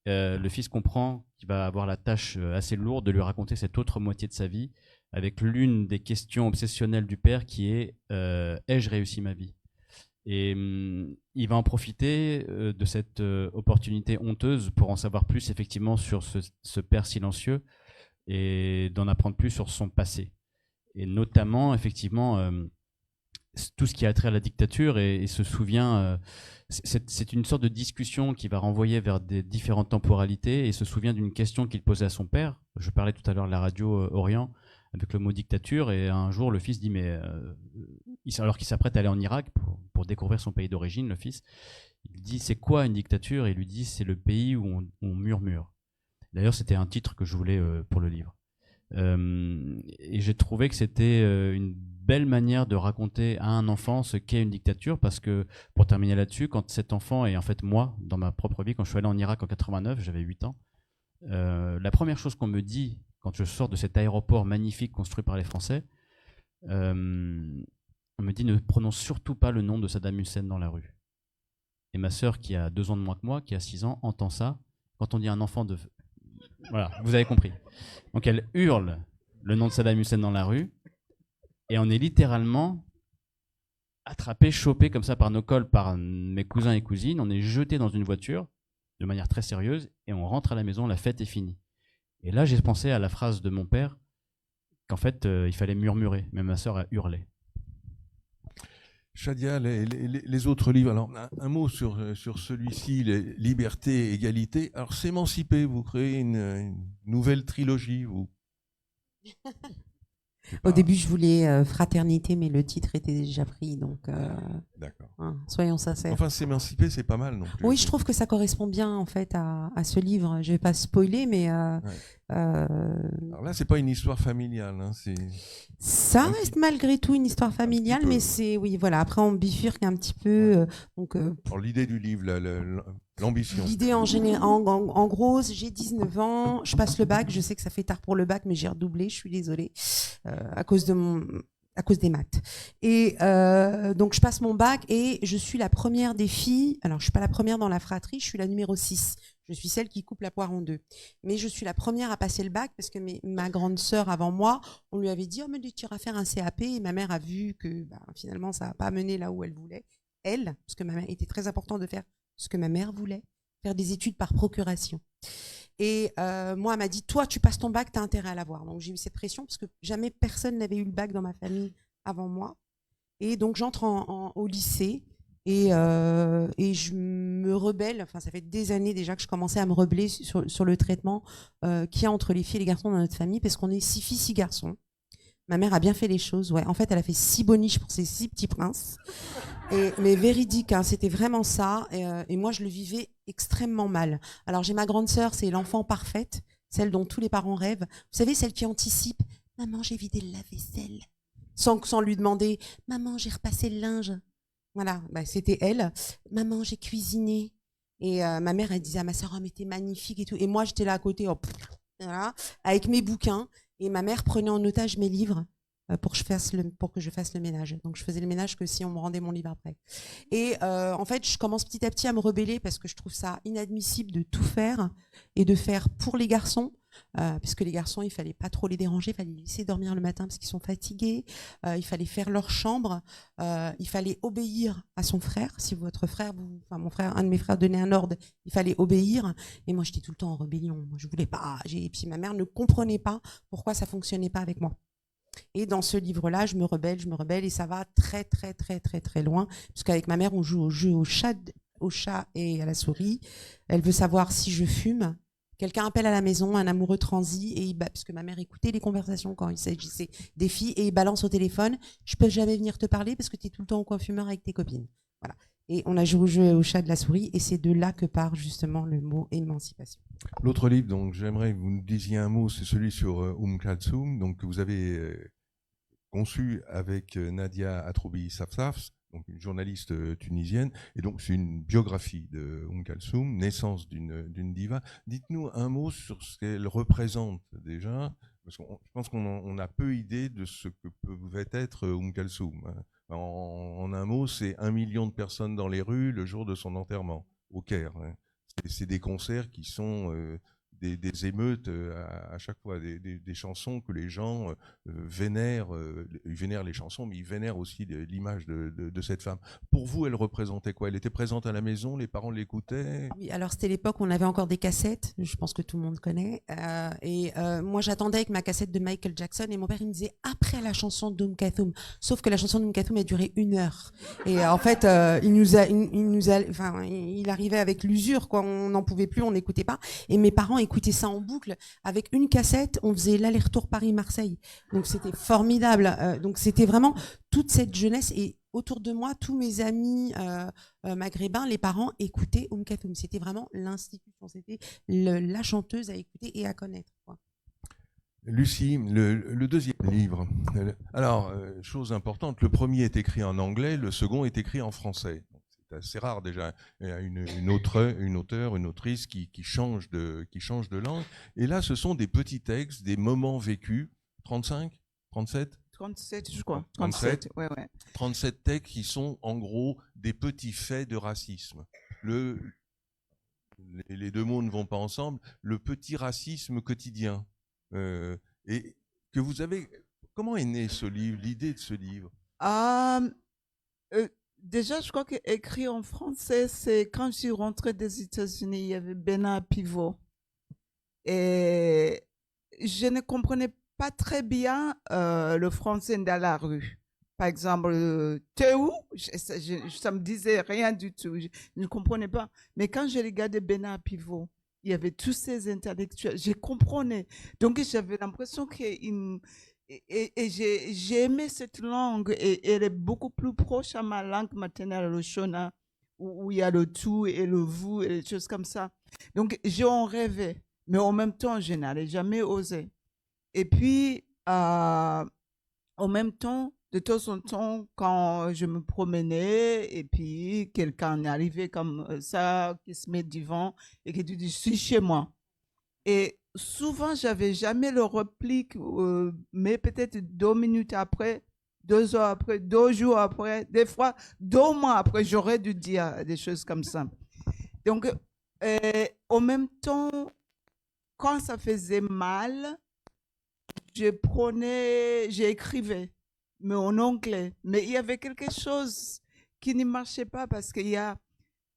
Le fils comprend qu'il va avoir la tâche assez lourde de lui raconter cette autre moitié de sa vie, avec l'une des questions obsessionnelles du père qui est ai-je réussi ma vie? Et il va en profiter de cette opportunité honteuse pour en savoir plus effectivement sur ce père silencieux et d'en apprendre plus sur son passé. Et notamment, effectivement, tout ce qui a trait à la dictature, et se souvient, c'est une sorte de discussion qui va renvoyer vers des différentes temporalités, et se souvient d'une question qu'il posait à son père. Je parlais tout à l'heure de la radio Orient avec le mot dictature, et un jour le fils dit, mais alors qu'il s'apprête à aller en Irak pour découvrir son pays d'origine, le fils, il dit c'est quoi une dictature? Et il lui dit c'est le pays où on murmure. D'ailleurs c'était un titre que je voulais pour le livre. Et j'ai trouvé que c'était une belle manière de raconter à un enfant ce qu'est une dictature, parce que, pour terminer là-dessus, quand cet enfant, et en fait moi, dans ma propre vie, quand je suis allé en Irak en 89, j'avais 8 ans, la première chose qu'on me dit quand je sors de cet aéroport magnifique construit par les Français, on me dit ne prononce surtout pas le nom de Saddam Hussein dans la rue. Et ma sœur, qui a 2 ans de moins que moi, qui a 6 ans, entend ça. Quand on dit à un enfant de... Voilà, vous avez compris. Donc elle hurle le nom de Saddam Hussein dans la rue, et on est littéralement attrapé, chopé comme ça par nos cols, par mes cousins et cousines. On est jeté dans une voiture de manière très sérieuse, et on rentre à la maison, la fête est finie. Et là, j'ai pensé à la phrase de mon père, qu'en fait, il fallait murmurer. Même ma sœur a hurlé. Shadia, les autres livres, alors un mot sur celui-ci, Liberté, Égalité. Alors, S'émanciper, vous créez une nouvelle trilogie, vous. C'est Au pas- début, je voulais fraternité, mais le titre était déjà pris, donc D'accord. soyons sincères. Enfin, s'émanciper, c'est pas mal non plus. Oui, je trouve que ça correspond bien en fait à ce livre. Je vais pas spoiler, mais Alors là, c'est pas une histoire familiale. Hein, ça Un reste petit- malgré tout une histoire familiale, peu. mais c'est oui, voilà. Après, on bifurque un petit peu. Alors, l'idée du livre, l'ambition. L'idée en gros, j'ai 19 ans, je passe le bac, je sais que ça fait tard pour le bac, mais j'ai redoublé, je suis désolée, à cause des maths. Et donc je passe mon bac et je suis la première des filles. Alors je suis pas la première dans la fratrie, je suis la numéro 6. Je suis celle qui coupe la poire en deux. Mais je suis la première à passer le bac parce que ma grande sœur avant moi, on lui avait dit oh mais tu iras faire un CAP et ma mère a vu que finalement ça n'a pas mené là où elle voulait. Elle, parce que ma mère était très important de faire ce que ma mère voulait, faire des études par procuration. Et moi, elle m'a dit, toi, tu passes ton bac, tu as intérêt à l'avoir. Donc, j'ai eu cette pression parce que jamais personne n'avait eu le bac dans ma famille avant moi. Et donc, j'entre au lycée et je me rebelle. Enfin, ça fait des années déjà que je commençais à me rebeller sur le traitement qu'il y a entre les filles et les garçons dans notre famille parce qu'on est 6 filles, 6 garçons. Ma mère a bien fait les choses. Ouais. En fait, elle a fait 6 boniches pour ses 6 petits princes. Mais véridique, hein, c'était vraiment ça. Et moi, je le vivais extrêmement mal. Alors, j'ai ma grande sœur, c'est l'enfant parfaite, celle dont tous les parents rêvent. Vous savez, celle qui anticipe. Maman, j'ai vidé le lave-vaisselle. Sans lui demander. Maman, j'ai repassé le linge. Voilà, c'était elle. Maman, j'ai cuisiné. Et ma mère, elle disait à ma sœur, oh, mais t'es magnifique et tout. Et moi, j'étais là à côté, voilà, avec mes bouquins. Et ma mère prenait en otage mes livres pour que je fasse le ménage. Donc, je faisais le ménage que si on me rendait mon livre après. Et en fait, je commence petit à petit à me rebeller parce que je trouve ça inadmissible de tout faire et de faire pour les garçons. Puisque les garçons, il fallait pas trop les déranger, il fallait les laisser dormir le matin parce qu'ils sont fatigués, il fallait faire leur chambre, il fallait obéir à son frère. Si votre frère, un de mes frères donnait un ordre, il fallait obéir. Et moi, j'étais tout le temps en rébellion. Moi, je voulais pas. Et puis ma mère ne comprenait pas pourquoi ça fonctionnait pas avec moi. Et dans ce livre-là, je me rebelle et ça va très, très, très, très, très loin. Puisqu'avec ma mère, on joue au jeu au chat et à la souris. Elle veut savoir si je fume. Quelqu'un appelle à la maison, un amoureux transi, et puisque ma mère écoutait les conversations quand il s'agissait des filles, et il balance au téléphone, je peux jamais venir te parler parce que tu es tout le temps au coin fumeur avec tes copines. Voilà. Et on a joué au jeu au chat de la souris, et c'est de là que part justement le mot émancipation. L'autre livre, donc j'aimerais que vous nous disiez un mot, c'est celui sur Kulthum, donc que vous avez conçu avec Nadia Atroubi-Safsaf, donc une journaliste tunisienne, et donc c'est une biographie de Kulthum, naissance d'une diva. Dites-nous un mot sur ce qu'elle représente déjà, parce que je pense qu'on a peu idée de ce que pouvait être Kulthum. En un mot, c'est 1 million de personnes dans les rues le jour de son enterrement au Caire. C'est des concerts qui sont des émeutes à chaque fois, des chansons que les gens vénèrent. Ils vénèrent les chansons, mais ils vénèrent aussi l'image de cette femme. Pour vous, elle représentait quoi? Elle était présente à la maison, les parents l'écoutaient? Oui, alors c'était l'époque où on avait encore des cassettes, je pense que tout le monde connaît. Moi, j'attendais avec ma cassette de Michael Jackson et mon père il me disait après la chanson d'Oum Kulthum. Sauf que la chanson d'Oum Kulthum a duré 1 heure. Et en fait, il arrivait avec l'usure, quoi. On n'en pouvait plus, on n'écoutait pas. Et mes parents écoutaient ça en boucle avec une cassette. On faisait l'aller-retour Paris-Marseille. Donc c'était formidable. Donc c'était vraiment toute cette jeunesse et autour de moi, tous mes amis maghrébins, les parents écoutaient Kulthum. C'était vraiment l'institution, c'était la chanteuse à écouter et à connaître, quoi. Lucie, le deuxième livre. Alors, chose importante, le premier est écrit en anglais, le second est écrit en français. C'est assez rare déjà, une autrice qui change de langue. Et là, ce sont des petits textes, des moments vécus, 35, 37 37, je crois. 37, ouais. 37 textes qui sont en gros des petits faits de racisme. Les deux mots ne vont pas ensemble. Le petit racisme quotidien. Et que vous avez. Comment est né ce livre, l'idée de ce livre? Déjà, je crois qu'écrit en français, c'est quand je suis rentrée des États-Unis, il y avait Bernard Pivot. Et je ne comprenais pas très bien le français dans la rue. Par exemple, t'es où? Ça me disait rien du tout. Je ne comprenais pas. Mais quand je regardais Bernard Pivot, il y avait tous ces intellectuels. Je comprenais. Donc, j'avais l'impression qu'il et j'ai aimé cette langue et elle est beaucoup plus proche à ma langue maternelle, le Shona, où il y a le tout et le vous et des choses comme ça. Donc, j'en rêvais, mais en même temps, je n'allais jamais oser. Et puis, en même temps, de temps en temps, quand je me promenais et puis quelqu'un est arrivé comme ça, qui se met devant et qui te dit, je suis chez moi. Et souvent, j'avais jamais le réplique, mais peut-être 2 minutes après, 2 heures après, 2 jours après, des fois 2 mois après, j'aurais dû dire des choses comme ça. Donc, en même temps, quand ça faisait mal, j'écrivais, mais en anglais. Mais il y avait quelque chose qui ne marchait pas parce qu'il y a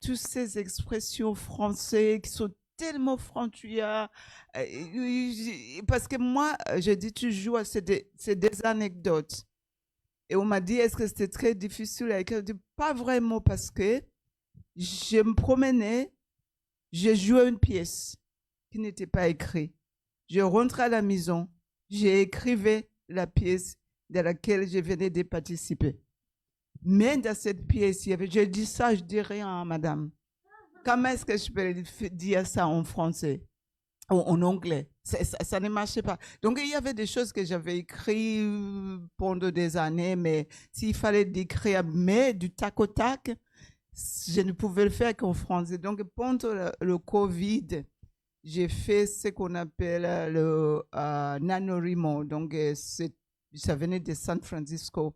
toutes ces expressions françaises qui sont tellement frontières. Parce que moi, je dis toujours, c'est des anecdotes. Et on m'a dit, est-ce que c'était très difficile à écrire? Je dis, pas vraiment, parce que je me promenais, j'ai joué une pièce qui n'était pas écrite. Je rentrais à la maison, j'ai écrivé la pièce dans laquelle je venais de participer. Mais dans cette pièce, je dis ça, je dis rien, madame. Comment est-ce que je peux dire ça en français, en anglais? Ça ne marchait pas. Donc, il y avait des choses que j'avais écrites pendant des années, mais s'il fallait décrire, mais du tac au tac, je ne pouvais le faire qu'en français. Donc, pendant le Covid, j'ai fait ce qu'on appelle le NaNoWriMo. Donc, ça venait de San Francisco.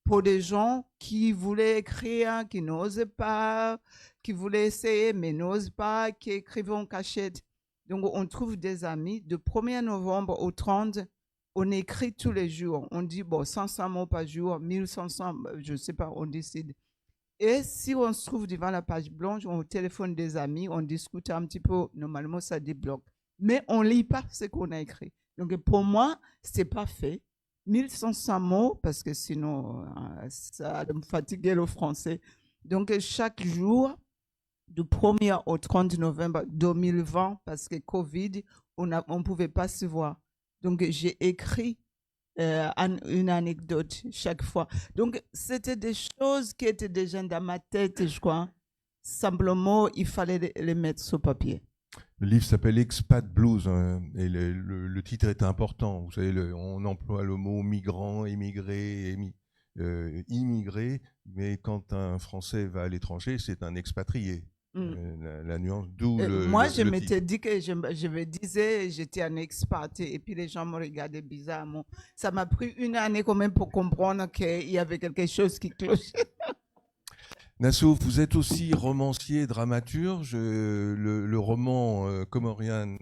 Pour des gens qui voulaient écrire, qui n'osaient pas, qui voulaient essayer, mais n'osent pas, qui écrivaient en cachette. Donc, on trouve des amis. De 1er novembre au 30, on écrit tous les jours. On dit, bon, 500 mots par jour, 1500, je ne sais pas, on décide. Et si on se trouve devant la page blanche, on téléphone des amis, on discute un petit peu, normalement, ça débloque. Mais on ne lit pas ce qu'on a écrit. Donc, pour moi, ce n'est pas fait. 1500 mots, parce que sinon, ça me fatiguait le français. Donc, chaque jour, du 1er au 30 novembre 2020, parce que Covid, on ne pouvait pas se voir. Donc, j'ai écrit une anecdote chaque fois. Donc, c'était des choses qui étaient déjà dans ma tête, je crois. Simplement, il fallait les mettre sur papier. Le livre s'appelle Expat Blues, hein, et le titre est important. Vous savez, on emploie le mot migrant, émigré, immigré, mais quand un Français va à l'étranger, c'est un expatrié. La nuance, d'où moi, je le m'étais titre. dit que je me disais j'étais un expat et puis les gens me regardaient bizarrement. Ça m'a pris 1 année quand même pour comprendre qu'il y avait quelque chose qui clochait. Nassau, vous êtes aussi romancier, dramaturge. Le roman comorien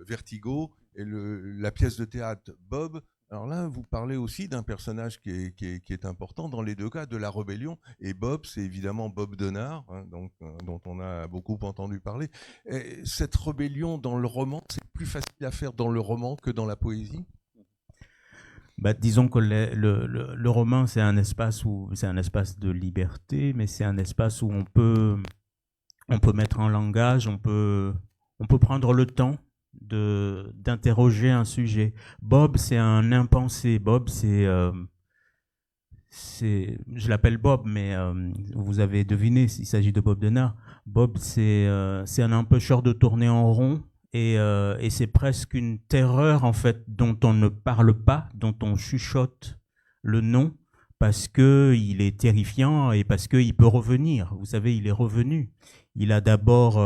Vertigo et la pièce de théâtre Bob. Alors là, vous parlez aussi d'un personnage qui est important dans les deux cas, de la rébellion. Et Bob, c'est évidemment Bob Denard, hein, dont on a beaucoup entendu parler. Et cette rébellion dans le roman, c'est plus facile à faire dans le roman que dans la poésie? Disons que le roman, c'est un espace de liberté, mais c'est un espace où on peut mettre en langage, on peut prendre le temps d'interroger un sujet. Bob, c'est un impensé. Bob, je l'appelle Bob, mais vous avez deviné s'il s'agit de Bob Denard. Bob, c'est un empêcheur de tourner en rond. Et c'est presque une terreur, en fait, dont on ne parle pas, dont on chuchote le nom, parce qu'il est terrifiant et parce qu'il peut revenir. Vous savez, il est revenu. Il a d'abord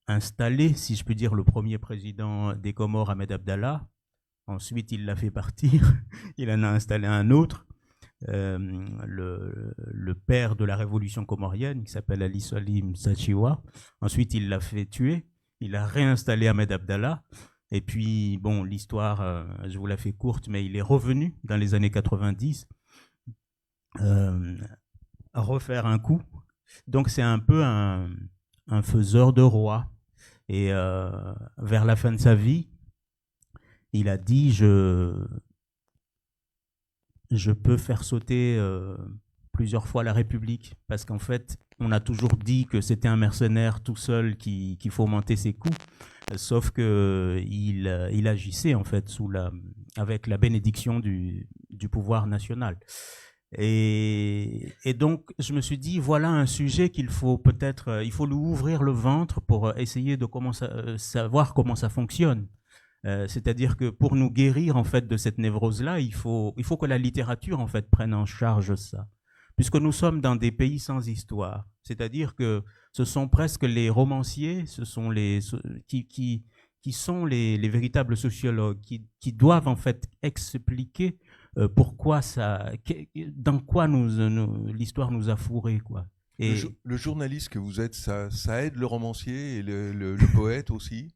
installé, si je puis dire, le premier président des Comores, Ahmed Abdallah. Ensuite, il l'a fait partir. Il en a installé un autre. Le père de la révolution comorienne, qui s'appelle Ali Salim Sachiwa. Ensuite, il l'a fait tuer. Il a réinstallé Ahmed Abdallah. Et puis, bon, l'histoire, je vous la fais courte, mais il est revenu dans les années 90 à refaire un coup. Donc, c'est un peu un faiseur de roi. Et vers la fin de sa vie, il a dit, je peux faire sauter plusieurs fois la République, parce qu'en fait, on a toujours dit que c'était un mercenaire tout seul qui fomentait ses coups. sauf que il agissait en fait avec la bénédiction du pouvoir national. Et donc, je me suis dit, voilà un sujet qu'il faut peut-être, il faut lui ouvrir le ventre pour essayer de savoir comment ça fonctionne. C'est-à-dire que pour nous guérir en fait de cette névrose-là, il faut que la littérature en fait prenne en charge ça. Puisque nous sommes dans des pays sans histoire, c'est-à-dire que ce sont presque les romanciers, ce sont qui sont les véritables sociologues, qui doivent en fait expliquer pourquoi dans quoi l'histoire nous a fourrés, quoi. Et Le journaliste que vous êtes, ça aide le romancier et le poète aussi?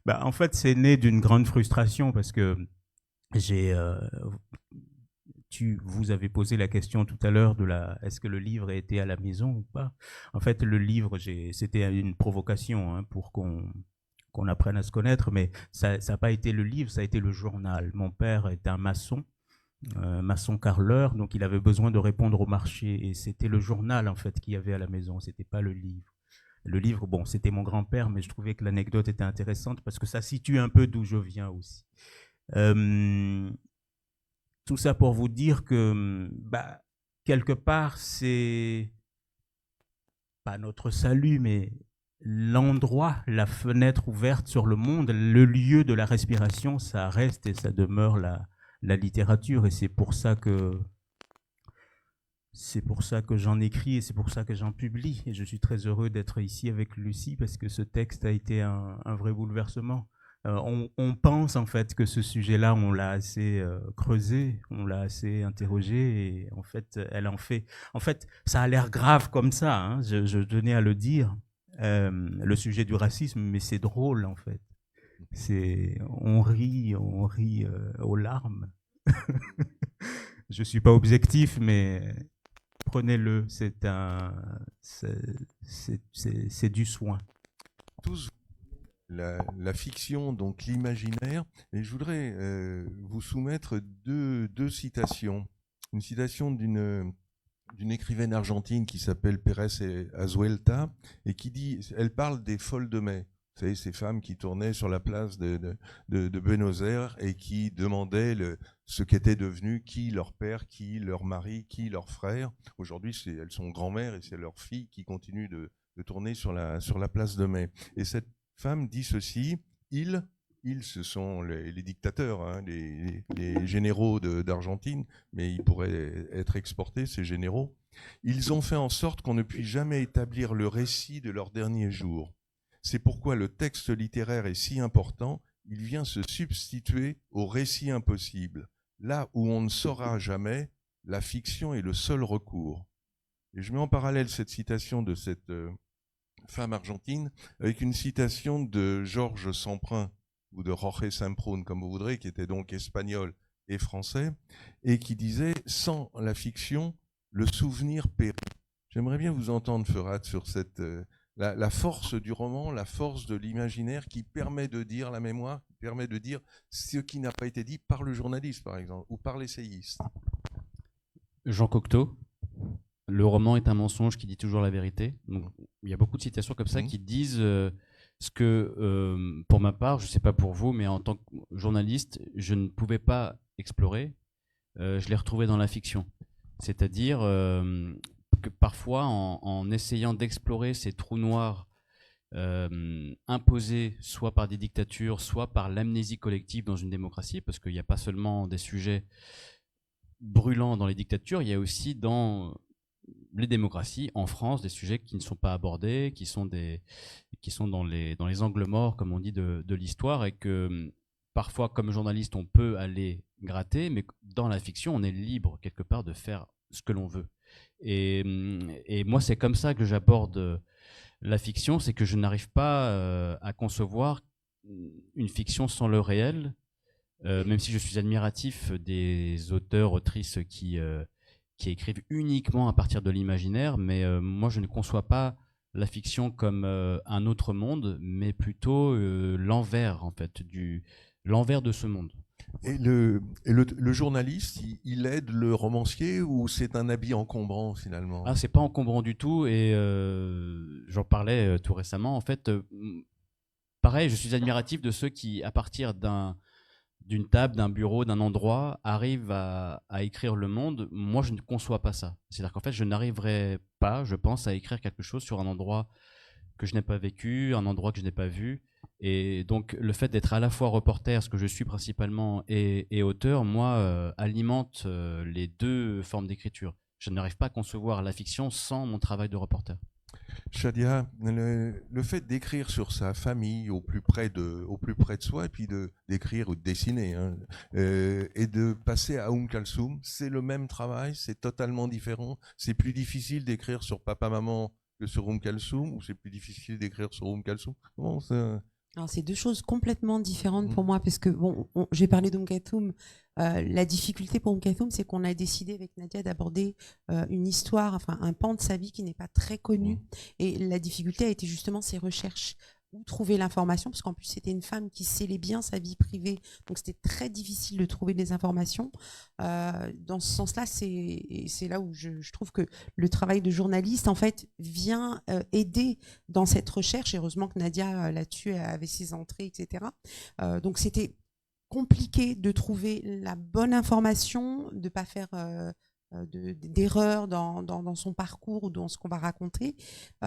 Bah, en fait, c'est né d'une grande frustration parce que vous avez posé la question tout à l'heure est-ce que le livre a été à la maison ou pas. En fait, le livre, c'était une provocation hein, pour qu'on apprenne à se connaître, mais ça n'a pas été le livre, ça a été le journal. Mon père est un maçon carreleur, donc il avait besoin de répondre au marché et c'était le journal en fait qu'il y avait à la maison, c'était pas le livre. Le livre, bon, c'était mon grand-père, mais je trouvais que l'anecdote était intéressante parce que ça situe un peu d'où je viens aussi. Tout ça pour vous dire que, quelque part, c'est pas notre salut, mais l'endroit, la fenêtre ouverte sur le monde, le lieu de la respiration, ça reste et ça demeure la littérature. Et c'est pour ça que j'en écris et c'est pour ça que j'en publie. Et je suis très heureux d'être ici avec Lucie parce que ce texte a été un vrai bouleversement. On pense en fait que ce sujet-là, on l'a assez creusé, on l'a assez interrogé et en fait, En fait, ça a l'air grave comme ça, hein, je tenais à le dire, le sujet du racisme, mais c'est drôle en fait. On rit aux larmes. Je suis pas objectif, mais prenez-le, c'est du soin. Tous la fiction, donc l'imaginaire, et je voudrais vous soumettre deux citations. Une citation d'une écrivaine argentine qui s'appelle Pérez Azuelta et qui dit, elle parle des folles de mai. Vous savez, ces femmes qui tournaient sur la place de Buenos Aires et qui demandaient ce qu'était devenu qui leur père, qui leur mari, qui leur frère. Aujourd'hui, elles sont grand-mères et c'est leur fille qui continue de tourner sur la place de mai. Et cette femme dit ceci, ils, ce sont les dictateurs, hein, les généraux d'Argentine, mais ils pourraient être exportés, ces généraux. Ils ont fait en sorte qu'on ne puisse jamais établir le récit de leurs derniers jours. C'est pourquoi le texte littéraire est si important, il vient se substituer au récit impossible. Là où on ne saura jamais, la fiction est le seul recours. Et je mets en parallèle cette citation de cette femme argentine avec une citation de Georges Semprún ou de Jorge Semprún, comme vous voudrez, qui était donc espagnol et français, et qui disait « Sans la fiction, le souvenir périt ». J'aimerais bien vous entendre, Ferhat, sur la force du roman, la force de l'imaginaire qui permet de dire la mémoire, qui permet de dire ce qui n'a pas été dit par le journaliste, par exemple, ou par l'essayiste. Jean Cocteau. Le roman est un mensonge qui dit toujours la vérité. Donc, il y a beaucoup de citations comme ça qui disent ce que, pour ma part, je ne sais pas pour vous, mais en tant que journaliste, je ne pouvais pas explorer. Je l'ai retrouvé dans la fiction. C'est-à-dire que parfois, en essayant d'explorer ces trous noirs imposés soit par des dictatures, soit par l'amnésie collective dans une démocratie, parce qu'il n'y a pas seulement des sujets brûlants dans les dictatures, il y a aussi dans les démocraties, en France, des sujets qui ne sont pas abordés, qui sont dans les angles morts, comme on dit, de l'histoire, et que parfois, comme journaliste, on peut aller gratter, mais dans la fiction, on est libre, quelque part, de faire ce que l'on veut. Et moi, c'est comme ça que j'aborde la fiction, c'est que je n'arrive pas à concevoir une fiction sans le réel, même si je suis admiratif des auteurs, autrices qui écrivent uniquement à partir de l'imaginaire, mais moi je ne conçois pas la fiction comme un autre monde, mais plutôt l'envers en fait, l'envers de ce monde. Et le journaliste, il aide le romancier ou c'est un habit encombrant finalement? Ah, c'est pas encombrant du tout et j'en parlais tout récemment. En fait, pareil, je suis admiratif de ceux qui, à partir d'une table, d'un bureau, d'un endroit, arrivent à écrire le monde. Moi, je ne conçois pas ça. C'est-à-dire qu'en fait, je n'arriverai pas, je pense, à écrire quelque chose sur un endroit que je n'ai pas vécu, un endroit que je n'ai pas vu. Et donc, le fait d'être à la fois reporter, ce que je suis principalement, et auteur, moi, alimente les deux formes d'écriture. Je n'arrive pas à concevoir la fiction sans mon travail de reporter. Shadia, le fait d'écrire sur sa famille au plus près de soi, et puis d'écrire ou de dessiner, hein, et de passer à Kalsoum, c'est le même travail, c'est totalement différent. C'est plus difficile d'écrire sur papa-maman que sur Kalsoum, ou c'est plus difficile d'écrire sur Kalsoum? Bon, alors, c'est deux choses complètement différentes pour moi, parce que, bon, j'ai parlé d'Kalsoum. La difficulté pour Kalsoum, c'est qu'on a décidé avec Nadia d'aborder une histoire, enfin un pan de sa vie qui n'est pas très connu. Et la difficulté a été justement ses recherches. Où trouver l'information, parce qu'en plus c'était une femme qui scellait bien sa vie privée, donc c'était très difficile de trouver des informations. Dans ce sens-là, c'est là où je trouve que le travail de journaliste en fait vient aider dans cette recherche. Et heureusement que Nadia là-dessus avait ses entrées, etc. Donc c'était compliqué de trouver la bonne information, de ne pas faire d'erreurs dans son parcours ou dans ce qu'on va raconter.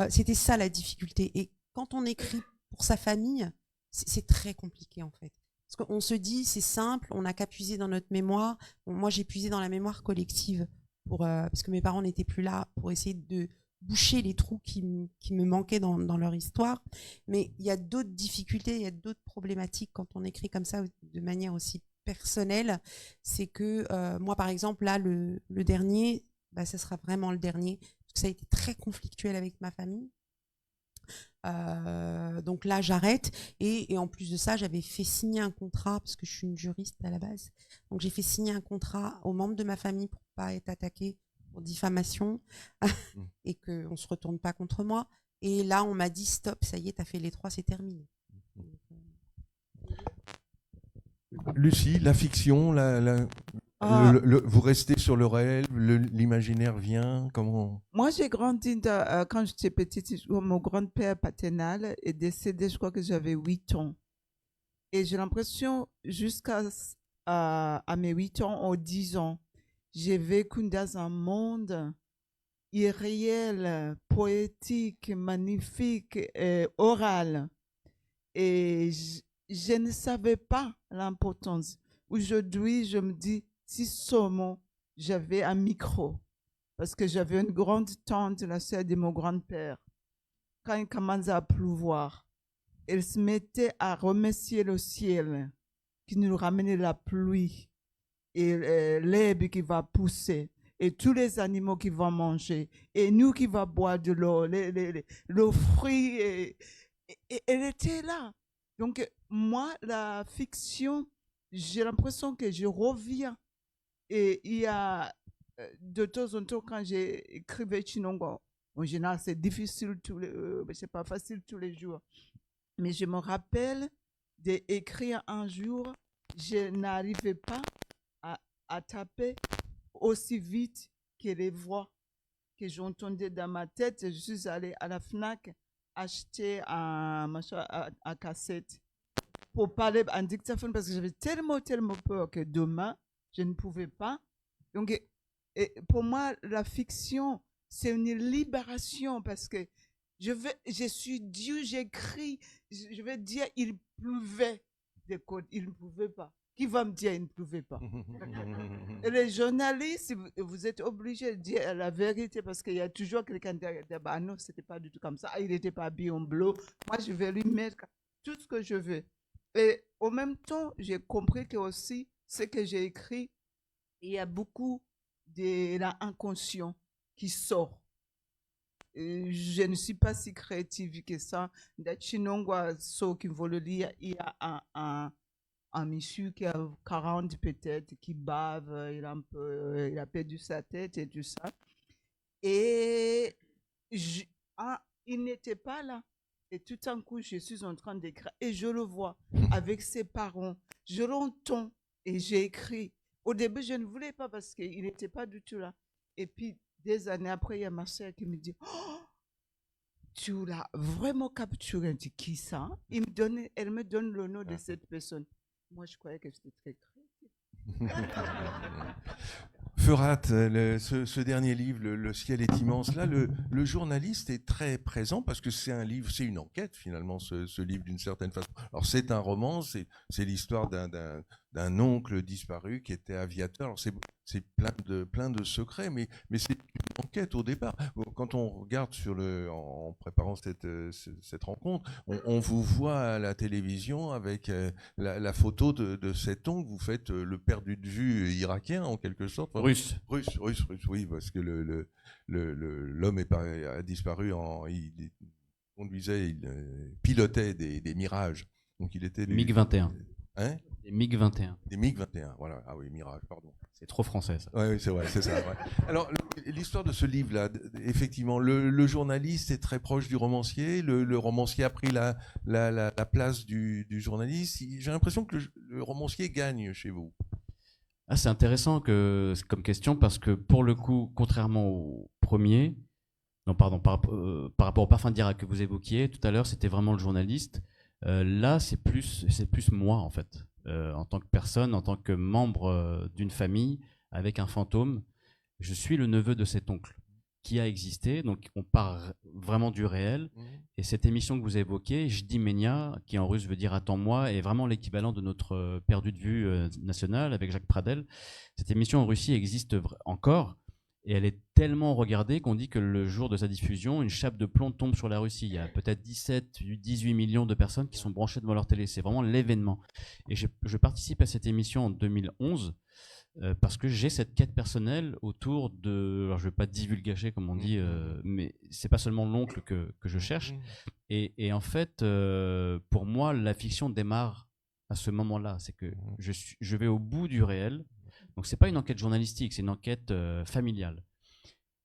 C'était ça la difficulté. Et quand on écrit pour sa famille, c'est très compliqué en fait. Parce qu'on se dit, c'est simple, on n'a qu'à puiser dans notre mémoire. Bon, moi, j'ai puisé dans la mémoire collective parce que mes parents n'étaient plus là, pour essayer de boucher les trous qui me manquaient dans leur histoire. Mais il y a d'autres difficultés, il y a d'autres problématiques quand on écrit comme ça de manière aussi personnelle. C'est que moi, par exemple, là, le dernier, bah, ça sera vraiment le dernier. Parce que ça a été très conflictuel avec ma famille. Donc là j'arrête et en plus de ça j'avais fait signer un contrat parce que je suis une juriste à la base, donc j'ai fait signer un contrat aux membres de ma famille pour pas être attaquée pour diffamation et qu'on se retourne pas contre moi, et là on m'a dit stop, ça y est, t'as fait les 3, c'est terminé. Lucie, la fiction, vous restez sur le réel, l'imaginaire vient, comment? Moi, j'ai grandi quand j'étais petite. Mon grand-père paternel est décédé, je crois que j'avais 8 ans. Et j'ai l'impression, jusqu'à mes 8 ans ou 10 ans, j'ai vécu dans un monde irréel, poétique, magnifique, oral. Et je ne savais pas l'importance. Aujourd'hui, je me dis, si seulement j'avais un micro, parce que j'avais une grande tante, la sœur de mon grand-père, quand il commençait à pleuvoir, elle se mettait à remercier le ciel qui nous ramenait la pluie et l'herbe qui va pousser et tous les animaux qui vont manger et nous qui va boire de l'eau, le fruit. Et elle était là. Donc moi, la fiction, j'ai l'impression que je reviens. Et il y a de temps en temps, quand j'écrivais Chinongo, en général, c'est difficile, c'est pas facile tous les jours. Mais je me rappelle d'écrire un jour, je n'arrivais pas à taper aussi vite que les voix que j'entendais dans ma tête. Je suis allée à la FNAC acheter un machin à cassette pour parler en dictaphone parce que j'avais tellement peur que demain, je ne pouvais pas. Donc, pour moi, la fiction, c'est une libération parce que je suis Dieu, j'écris, je vais dire, il pleuvait des codes, il ne pouvait pas. Qui va me dire il ne pleuvait pas? Et les journalistes, vous êtes obligés de dire la vérité parce qu'il y a toujours quelqu'un qui dit bah non, c'était pas du tout comme ça, il n'était pas habillé en bleu. Moi, je vais lui mettre tout ce que je veux. Et en même temps, j'ai compris que aussi, ce que j'ai écrit, il y a beaucoup de l'inconscient qui sort. Et je ne suis pas si créative que ça. Dans Chinongwa, ceux qui veulent le lire, il y a un monsieur qui a 40 peut-être, qui bave, il a perdu sa tête et tout ça. Et il n'était pas là. Et tout d'un coup, je suis en train d'écrire. Et je le vois avec ses parents. Je l'entends et j'ai écrit. Au début, je ne voulais pas parce qu'il n'était pas du tout là. Et puis, des années après, il y a ma soeur qui me dit « Oh, tu l'as vraiment capturé. Elle dit, qui ça? Elle me donne le nom de cette personne. Moi, je croyais que c'était très Feurat, ce dernier livre, le ciel est immense. Là, le journaliste est très présent parce que c'est un livre, c'est une enquête finalement, ce livre d'une certaine façon. Alors c'est un roman, c'est l'histoire d'un oncle disparu qui était aviateur. Alors c'est plein de secrets, mais c'est une enquête au départ. Quand on regarde en préparant cette rencontre, on vous voit à la télévision avec la photo de cet oncle. Vous faites le perdu de vue irakien en quelque sorte. Russe, oui, parce que l'homme a disparu. Il conduisait, il pilotait des Mirages. Donc il était MiG-21. Hein? Des MiG-21. Des MiG-21, voilà. Ah oui, Mirage, pardon. C'est trop français, ça. Oui, c'est vrai, c'est ça. Ouais. Alors, l'histoire de ce livre-là, effectivement, le journaliste est très proche du romancier. Le romancier a pris la place du journaliste. J'ai l'impression que le romancier gagne chez vous. Ah, c'est intéressant comme question parce que pour le coup, contrairement au premier, non pardon, par rapport au Parfum d'Irak que vous évoquiez tout à l'heure, c'était vraiment le journaliste. Là, c'est plus moi en fait, en tant que personne, en tant que membre d'une famille avec un fantôme. Je suis le neveu de cet oncle qui a existé, donc on part vraiment du réel. Et cette émission que vous évoquez, Jdimenia, qui en russe veut dire attends-moi, est vraiment l'équivalent de notre perdu de vue national avec Jacques Pradel. Cette émission en Russie existe encore. Et elle est tellement regardée qu'on dit que le jour de sa diffusion, une chape de plomb tombe sur la Russie. Il y a peut-être 18 millions de personnes qui sont branchées devant leur télé. C'est vraiment l'événement. Et je participe à cette émission en 2011 parce que j'ai cette quête personnelle autour de... Alors je ne vais pas divulgacher comme on dit, mais ce n'est pas seulement l'oncle que je cherche. Et en fait, pour moi, la fiction démarre à ce moment-là. C'est que je vais au bout du réel. Donc c'est pas une enquête journalistique, c'est une enquête familiale.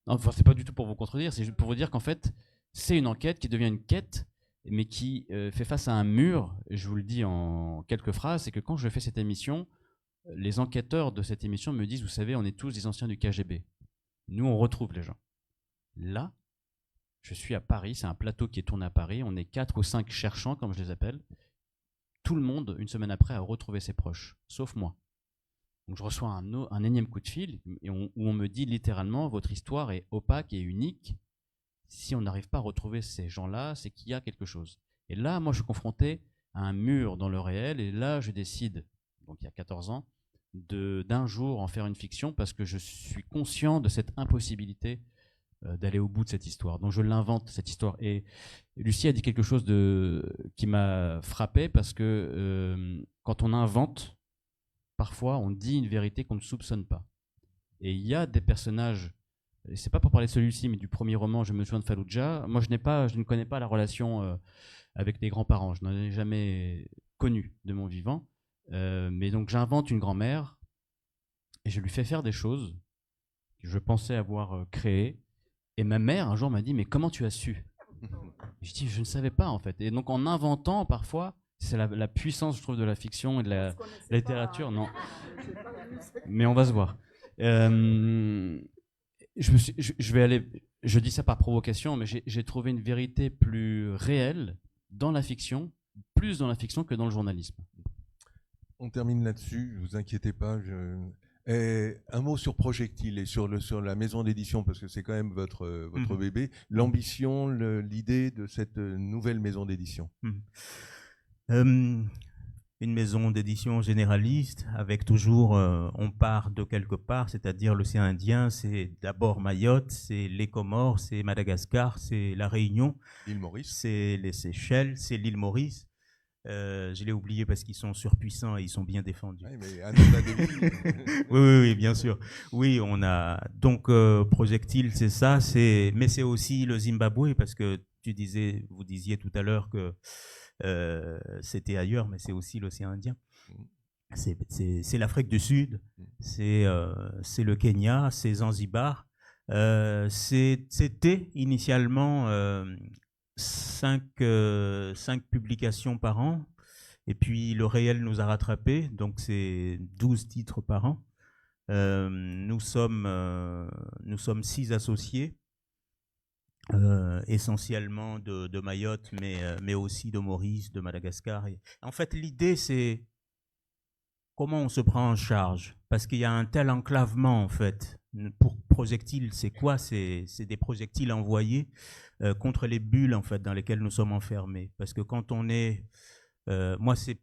Enfin, c'est pas du tout pour vous contredire, c'est juste pour vous dire qu'en fait, c'est une enquête qui devient une quête, mais qui fait face à un mur. Je vous le dis en quelques phrases, c'est que quand je fais cette émission, les enquêteurs de cette émission me disent, vous savez, on est tous des anciens du KGB. Nous, on retrouve les gens. Là, je suis à Paris, c'est un plateau qui est tourné à Paris, on est 4 ou 5 cherchants, comme je les appelle. Tout le monde, une semaine après, a retrouvé ses proches, sauf moi. Donc je reçois un énième coup de fil où on me dit littéralement votre histoire est opaque et unique. Si on n'arrive pas à retrouver ces gens-là, c'est qu'il y a quelque chose. Et là, moi, je suis confronté à un mur dans le réel et là, je décide, donc il y a 14 ans, d'un jour en faire une fiction parce que je suis conscient de cette impossibilité d'aller au bout de cette histoire. Donc je l'invente, cette histoire. Et Lucie a dit quelque chose qui m'a frappé parce que quand on invente, parfois, on dit une vérité qu'on ne soupçonne pas. Et il y a des personnages, et c'est pas pour parler de celui-ci, mais du premier roman, je me souviens de Fallujah. Moi, je ne connais pas la relation avec des grands-parents. Je n'en ai jamais connu de mon vivant. Mais donc, j'invente une grand-mère et je lui fais faire des choses que je pensais avoir créées. Et ma mère, un jour, m'a dit « Mais comment tu as su ?» Je dis « Je ne savais pas, en fait. » Et donc, en inventant, parfois, c'est la puissance, je trouve, de la fiction et de la littérature. Non, mais on va se voir. Je dis ça par provocation, mais j'ai trouvé une vérité plus réelle dans la fiction, plus dans la fiction que dans le journalisme. On termine là-dessus, ne vous inquiétez pas. Un mot sur Projectile et sur la maison d'édition, parce que c'est quand même votre bébé. L'ambition, l'idée de cette nouvelle maison d'édition. Une maison d'édition généraliste avec toujours, on part de quelque part, c'est-à-dire l'océan Indien, c'est d'abord Mayotte, c'est les Comores, c'est Madagascar, c'est la Réunion, l'île Maurice, c'est les Seychelles, c'est l'île Maurice. Je l'ai oublié parce qu'ils sont surpuissants et ils sont bien défendus. Oui, mais un nom d'Adélie. oui, bien sûr. Oui, on a donc Projectile, c'est ça, mais c'est aussi le Zimbabwe parce que vous disiez tout à l'heure que c'était ailleurs, mais c'est aussi l'océan Indien. C'est l'Afrique du Sud, c'est le Kenya, c'est Zanzibar. C'était initialement 5 publications par an, et puis le réel nous a rattrapés, donc c'est 12 titres par an. Nous sommes 6 associés. essentiellement de Mayotte, mais aussi de Maurice, de Madagascar. Et en fait, l'idée, c'est comment on se prend en charge, parce qu'il y a un tel enclavement, en fait. Pour projectiles, c'est quoi? C'est des projectiles envoyés contre les bulles, en fait, dans lesquelles nous sommes enfermés. Parce que quand on est... moi, c'est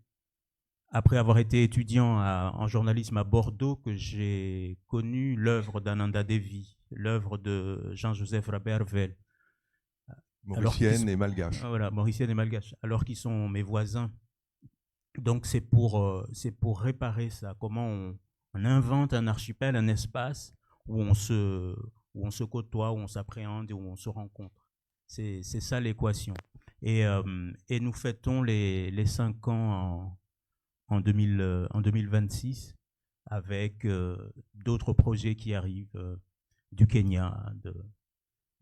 après avoir été étudiant en journalisme à Bordeaux que j'ai connu l'œuvre d'Ananda Devi, l'œuvre de Jean-Joseph Rabervel. Mauricienne et malgache. Voilà, mauricienne et malgache, alors qu'ils sont mes voisins. Donc c'est pour réparer ça, comment on invente un archipel, un espace où on se côtoie, où on s'appréhende et où on se rencontre. C'est ça l'équation. Et nous fêtons les 5 ans en 2026 avec d'autres projets qui arrivent du Kenya,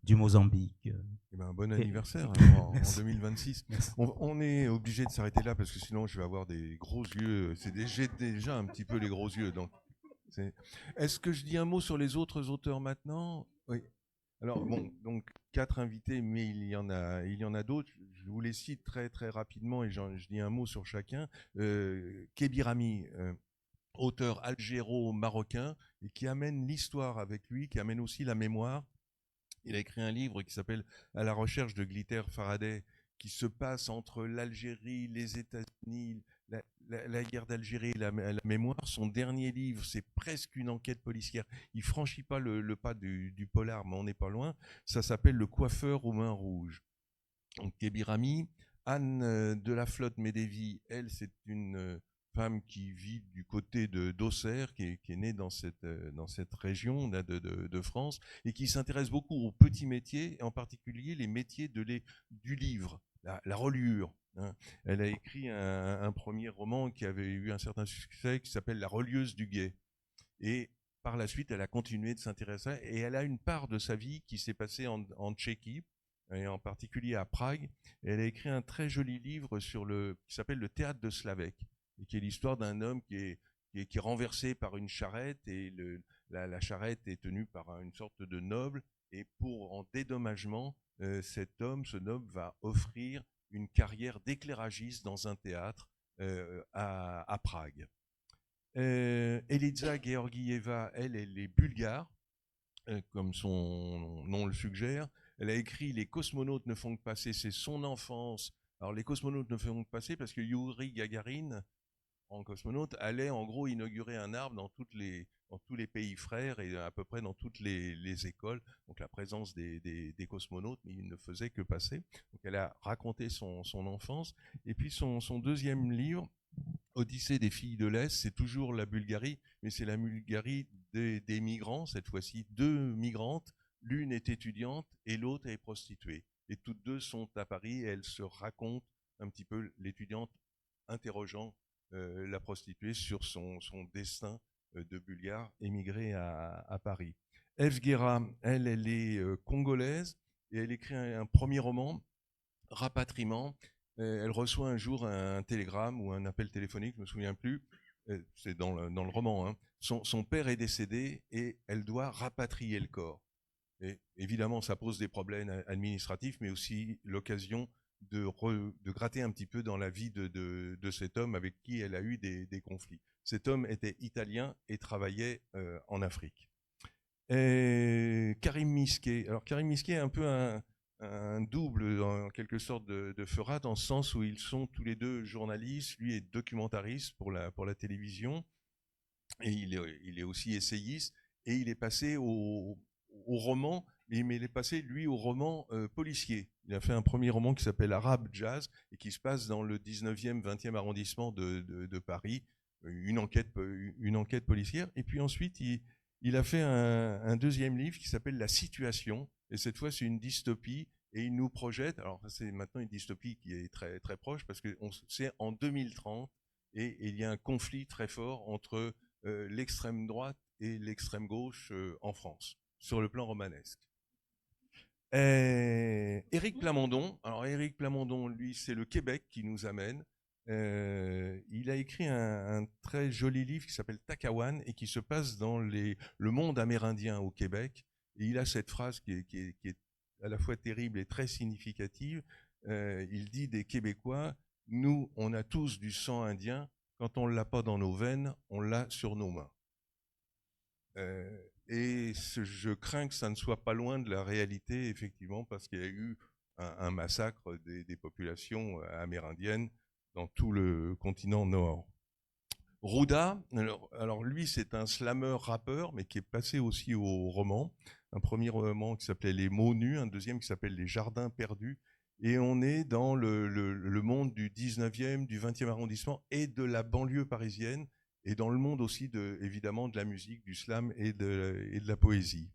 du Mozambique. Eh ben, bon anniversaire en 2026. On est obligé de s'arrêter là parce que sinon je vais avoir des gros yeux. J'ai déjà un petit peu les gros yeux. Est-ce que je dis un mot sur les autres auteurs maintenant? Oui. Alors bon, donc 4 invités, mais il y en a d'autres. Je vous les cite très très rapidement et je dis un mot sur chacun. Kébirami, auteur algéro-marocain et qui amène l'histoire avec lui, qui amène aussi la mémoire. Il a écrit un livre qui s'appelle « À la recherche de Glitter Faraday », qui se passe entre l'Algérie, les États-Unis, la guerre d'Algérie, la mémoire. Son dernier livre, c'est presque une enquête policière. Il franchit pas le pas du polar, mais on n'est pas loin. Ça s'appelle « Le coiffeur aux mains rouges ». Donc Kébirami, Anne de la Flotte Médévi, elle, c'est une femme qui vit du côté d'Auxerre, qui est née dans cette région de France, et qui s'intéresse beaucoup aux petits métiers, et en particulier les métiers du livre, la reliure. Hein. Elle a écrit un premier roman qui avait eu un certain succès, qui s'appelle La relieuse du guet. Et par la suite, elle a continué de s'intéresser à ça, et elle a une part de sa vie qui s'est passée en Tchéquie, et en particulier à Prague. Et elle a écrit un très joli livre qui s'appelle Le théâtre de Slavek, et qui est l'histoire d'un homme qui est renversé par une charrette, et la charrette est tenue par une sorte de noble, et en dédommagement, ce noble va offrir une carrière d'éclairagiste dans un théâtre à Prague. Eliza Georgieva, elle est bulgare, comme son nom le suggère. Elle a écrit « Les cosmonautes ne font que passer », c'est son enfance. Alors les cosmonautes ne font que passer parce que Youri Gagarin, en cosmonaute, allait en gros inaugurer un arbre dans tous les pays frères et à peu près dans toutes les écoles. Donc la présence des cosmonautes, mais il ne faisait que passer. Donc elle a raconté son enfance. Et puis son deuxième livre, Odyssée des filles de l'Est, c'est toujours la Bulgarie, mais c'est la Bulgarie des migrants, cette fois-ci 2 migrantes. L'une est étudiante et l'autre est prostituée. Et toutes 2 sont à Paris et elles se racontent un petit peu, l'étudiante interrogeant la prostituée sur son destin de Bulgare émigrée à Paris. Evgera, elle est congolaise et elle écrit un premier roman, Rapatriement. Elle reçoit un jour un télégramme ou un appel téléphonique, je ne me souviens plus, c'est dans le roman. Hein. Son père est décédé et elle doit rapatrier le corps. Et évidemment, ça pose des problèmes administratifs, mais aussi l'occasion de gratter un petit peu dans la vie de cet homme avec qui elle a eu des conflits. Cet homme était italien et travaillait en Afrique. Karim Misquet. Alors Karim Misquet est un peu un double en quelque sorte de Feurat, dans le sens où ils sont tous les 2 journalistes. Lui est documentariste pour la télévision et il est aussi essayiste, et il est passé au roman, mais il est passé lui au roman policier. Il a fait un premier roman qui s'appelle Arabe Jazz et qui se passe dans le 19e, 20e arrondissement de Paris, une enquête policière. Et puis ensuite, il a fait un deuxième livre qui s'appelle La Situation, et cette fois c'est une dystopie, et il nous projette, alors c'est maintenant une dystopie qui est très, très proche, parce que c'est en 2030, et il y a un conflit très fort entre l'extrême droite et l'extrême gauche en France, sur le plan romanesque. Éric Plamondon, alors Éric Plamondon, lui, c'est le Québec qui nous amène. Il a écrit un très joli livre qui s'appelle Takawan et qui se passe dans le monde amérindien au Québec. Et il a cette phrase qui est à la fois terrible et très significative. Il dit des Québécois, nous, on a tous du sang indien, quand on ne l'a pas dans nos veines, on l'a sur nos mains. Et je crains que ça ne soit pas loin de la réalité, effectivement, parce qu'il y a eu un massacre des populations amérindiennes dans tout le continent nord. Rouda, alors lui c'est un slammer rappeur, mais qui est passé aussi au roman. Un premier roman qui s'appelait Les mots nus, un deuxième qui s'appelle Les jardins perdus. Et on est dans le monde du 19e, du 20e arrondissement et de la banlieue parisienne, et dans le monde aussi évidemment de la musique, du slam et de la poésie.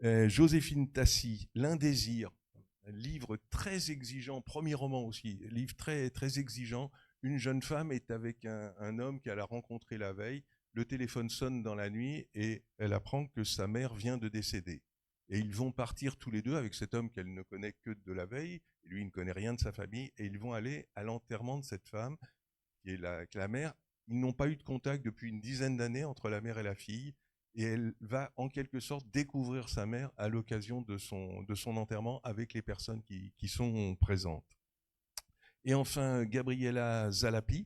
Joséphine Tassi, L'Indésir, un livre très exigeant, premier roman aussi, livre très, très exigeant. Une jeune femme est avec un homme qu'elle a rencontré la veille, le téléphone sonne dans la nuit et elle apprend que sa mère vient de décéder. Et ils vont partir tous les deux avec cet homme qu'elle ne connaît que de la veille, et lui il ne connaît rien de sa famille, et ils vont aller à l'enterrement de cette femme, qui est la mère. Ils n'ont pas eu de contact depuis une dizaine d'années entre la mère et la fille, et elle va en quelque sorte découvrir sa mère à l'occasion de son enterrement avec les personnes qui sont présentes. Et enfin, Gabriela Zalapi,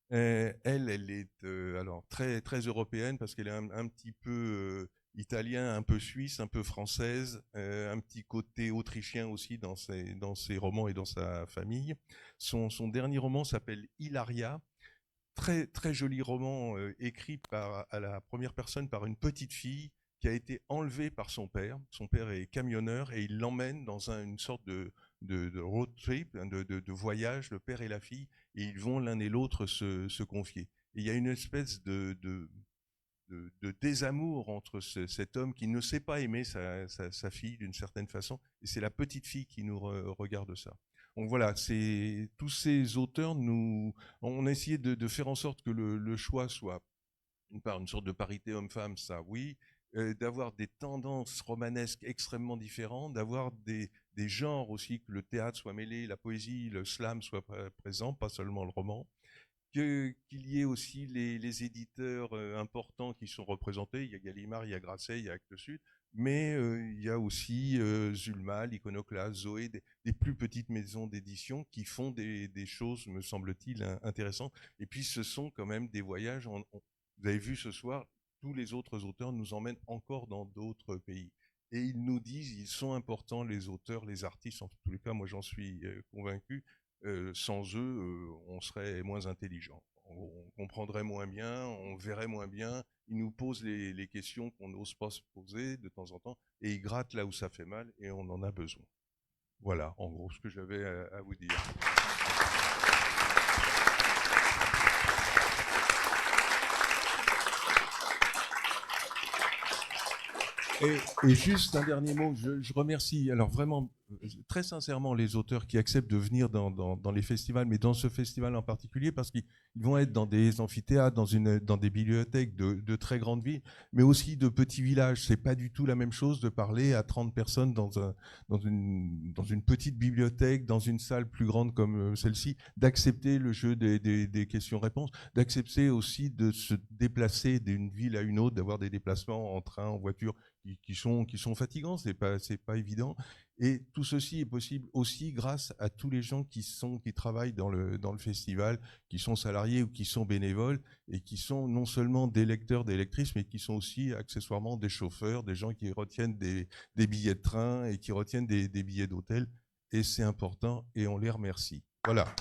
elle est alors très, très européenne parce qu'elle est un petit peu italien, un peu suisse, un peu française, un petit côté autrichien aussi dans ses romans et dans sa famille. Son dernier roman s'appelle Hilaria. Très, très joli roman écrit à la première personne par une petite fille qui a été enlevée par son père. Son père est camionneur et il l'emmène dans une sorte de road trip, de voyage, le père et la fille, et ils vont l'un et l'autre se confier. Et il y a une espèce de désamour entre cet homme qui ne sait pas aimer sa fille d'une certaine façon, et c'est la petite fille qui nous regarde ça. Donc voilà, tous ces auteurs, on a essayé de faire en sorte que le choix soit une sorte de parité homme-femme, ça oui, d'avoir des tendances romanesques extrêmement différentes, d'avoir des genres aussi, que le théâtre soit mêlé, la poésie, le slam soit présent, pas seulement le roman, qu'il y ait aussi les éditeurs importants qui sont représentés. Il y a Gallimard, il y a Grasset, il y a Actes Sud, mais il y a aussi Zulma, l'Iconoclaste, Zoé, des plus petites maisons d'édition qui font des choses, me semble-t-il, intéressantes. Et puis ce sont quand même des voyages, vous avez vu ce soir, tous les autres auteurs nous emmènent encore dans d'autres pays. Et ils nous disent, ils sont importants, les auteurs, les artistes, en tous les cas, moi j'en suis convaincu, sans eux, on serait moins intelligent. On comprendrait moins bien, on verrait moins bien. Ils nous posent les questions qu'on n'ose pas se poser de temps en temps, et ils grattent là où ça fait mal, et on en a besoin. Voilà, en gros, ce que j'avais à vous dire. Et juste un dernier mot, je remercie alors vraiment très sincèrement les auteurs qui acceptent de venir dans les festivals, mais dans ce festival en particulier, parce qu'ils vont être dans des amphithéâtres, dans des bibliothèques de très grandes villes, mais aussi de petits villages. C'est pas du tout la même chose de parler à 30 personnes dans une petite bibliothèque, dans une salle plus grande comme celle-ci, d'accepter le jeu des questions-réponses, d'accepter aussi de se déplacer d'une ville à une autre, d'avoir des déplacements en train, en voiture, qui sont fatigants, c'est pas évident. Et tout ceci est possible aussi grâce à tous les gens qui travaillent dans le festival, qui sont salariés ou qui sont bénévoles, et qui sont non seulement des lecteurs, des lectrices, mais qui sont aussi accessoirement des chauffeurs, des gens qui retiennent des billets de train et qui retiennent des billets d'hôtel. Et c'est important et on les remercie. Voilà.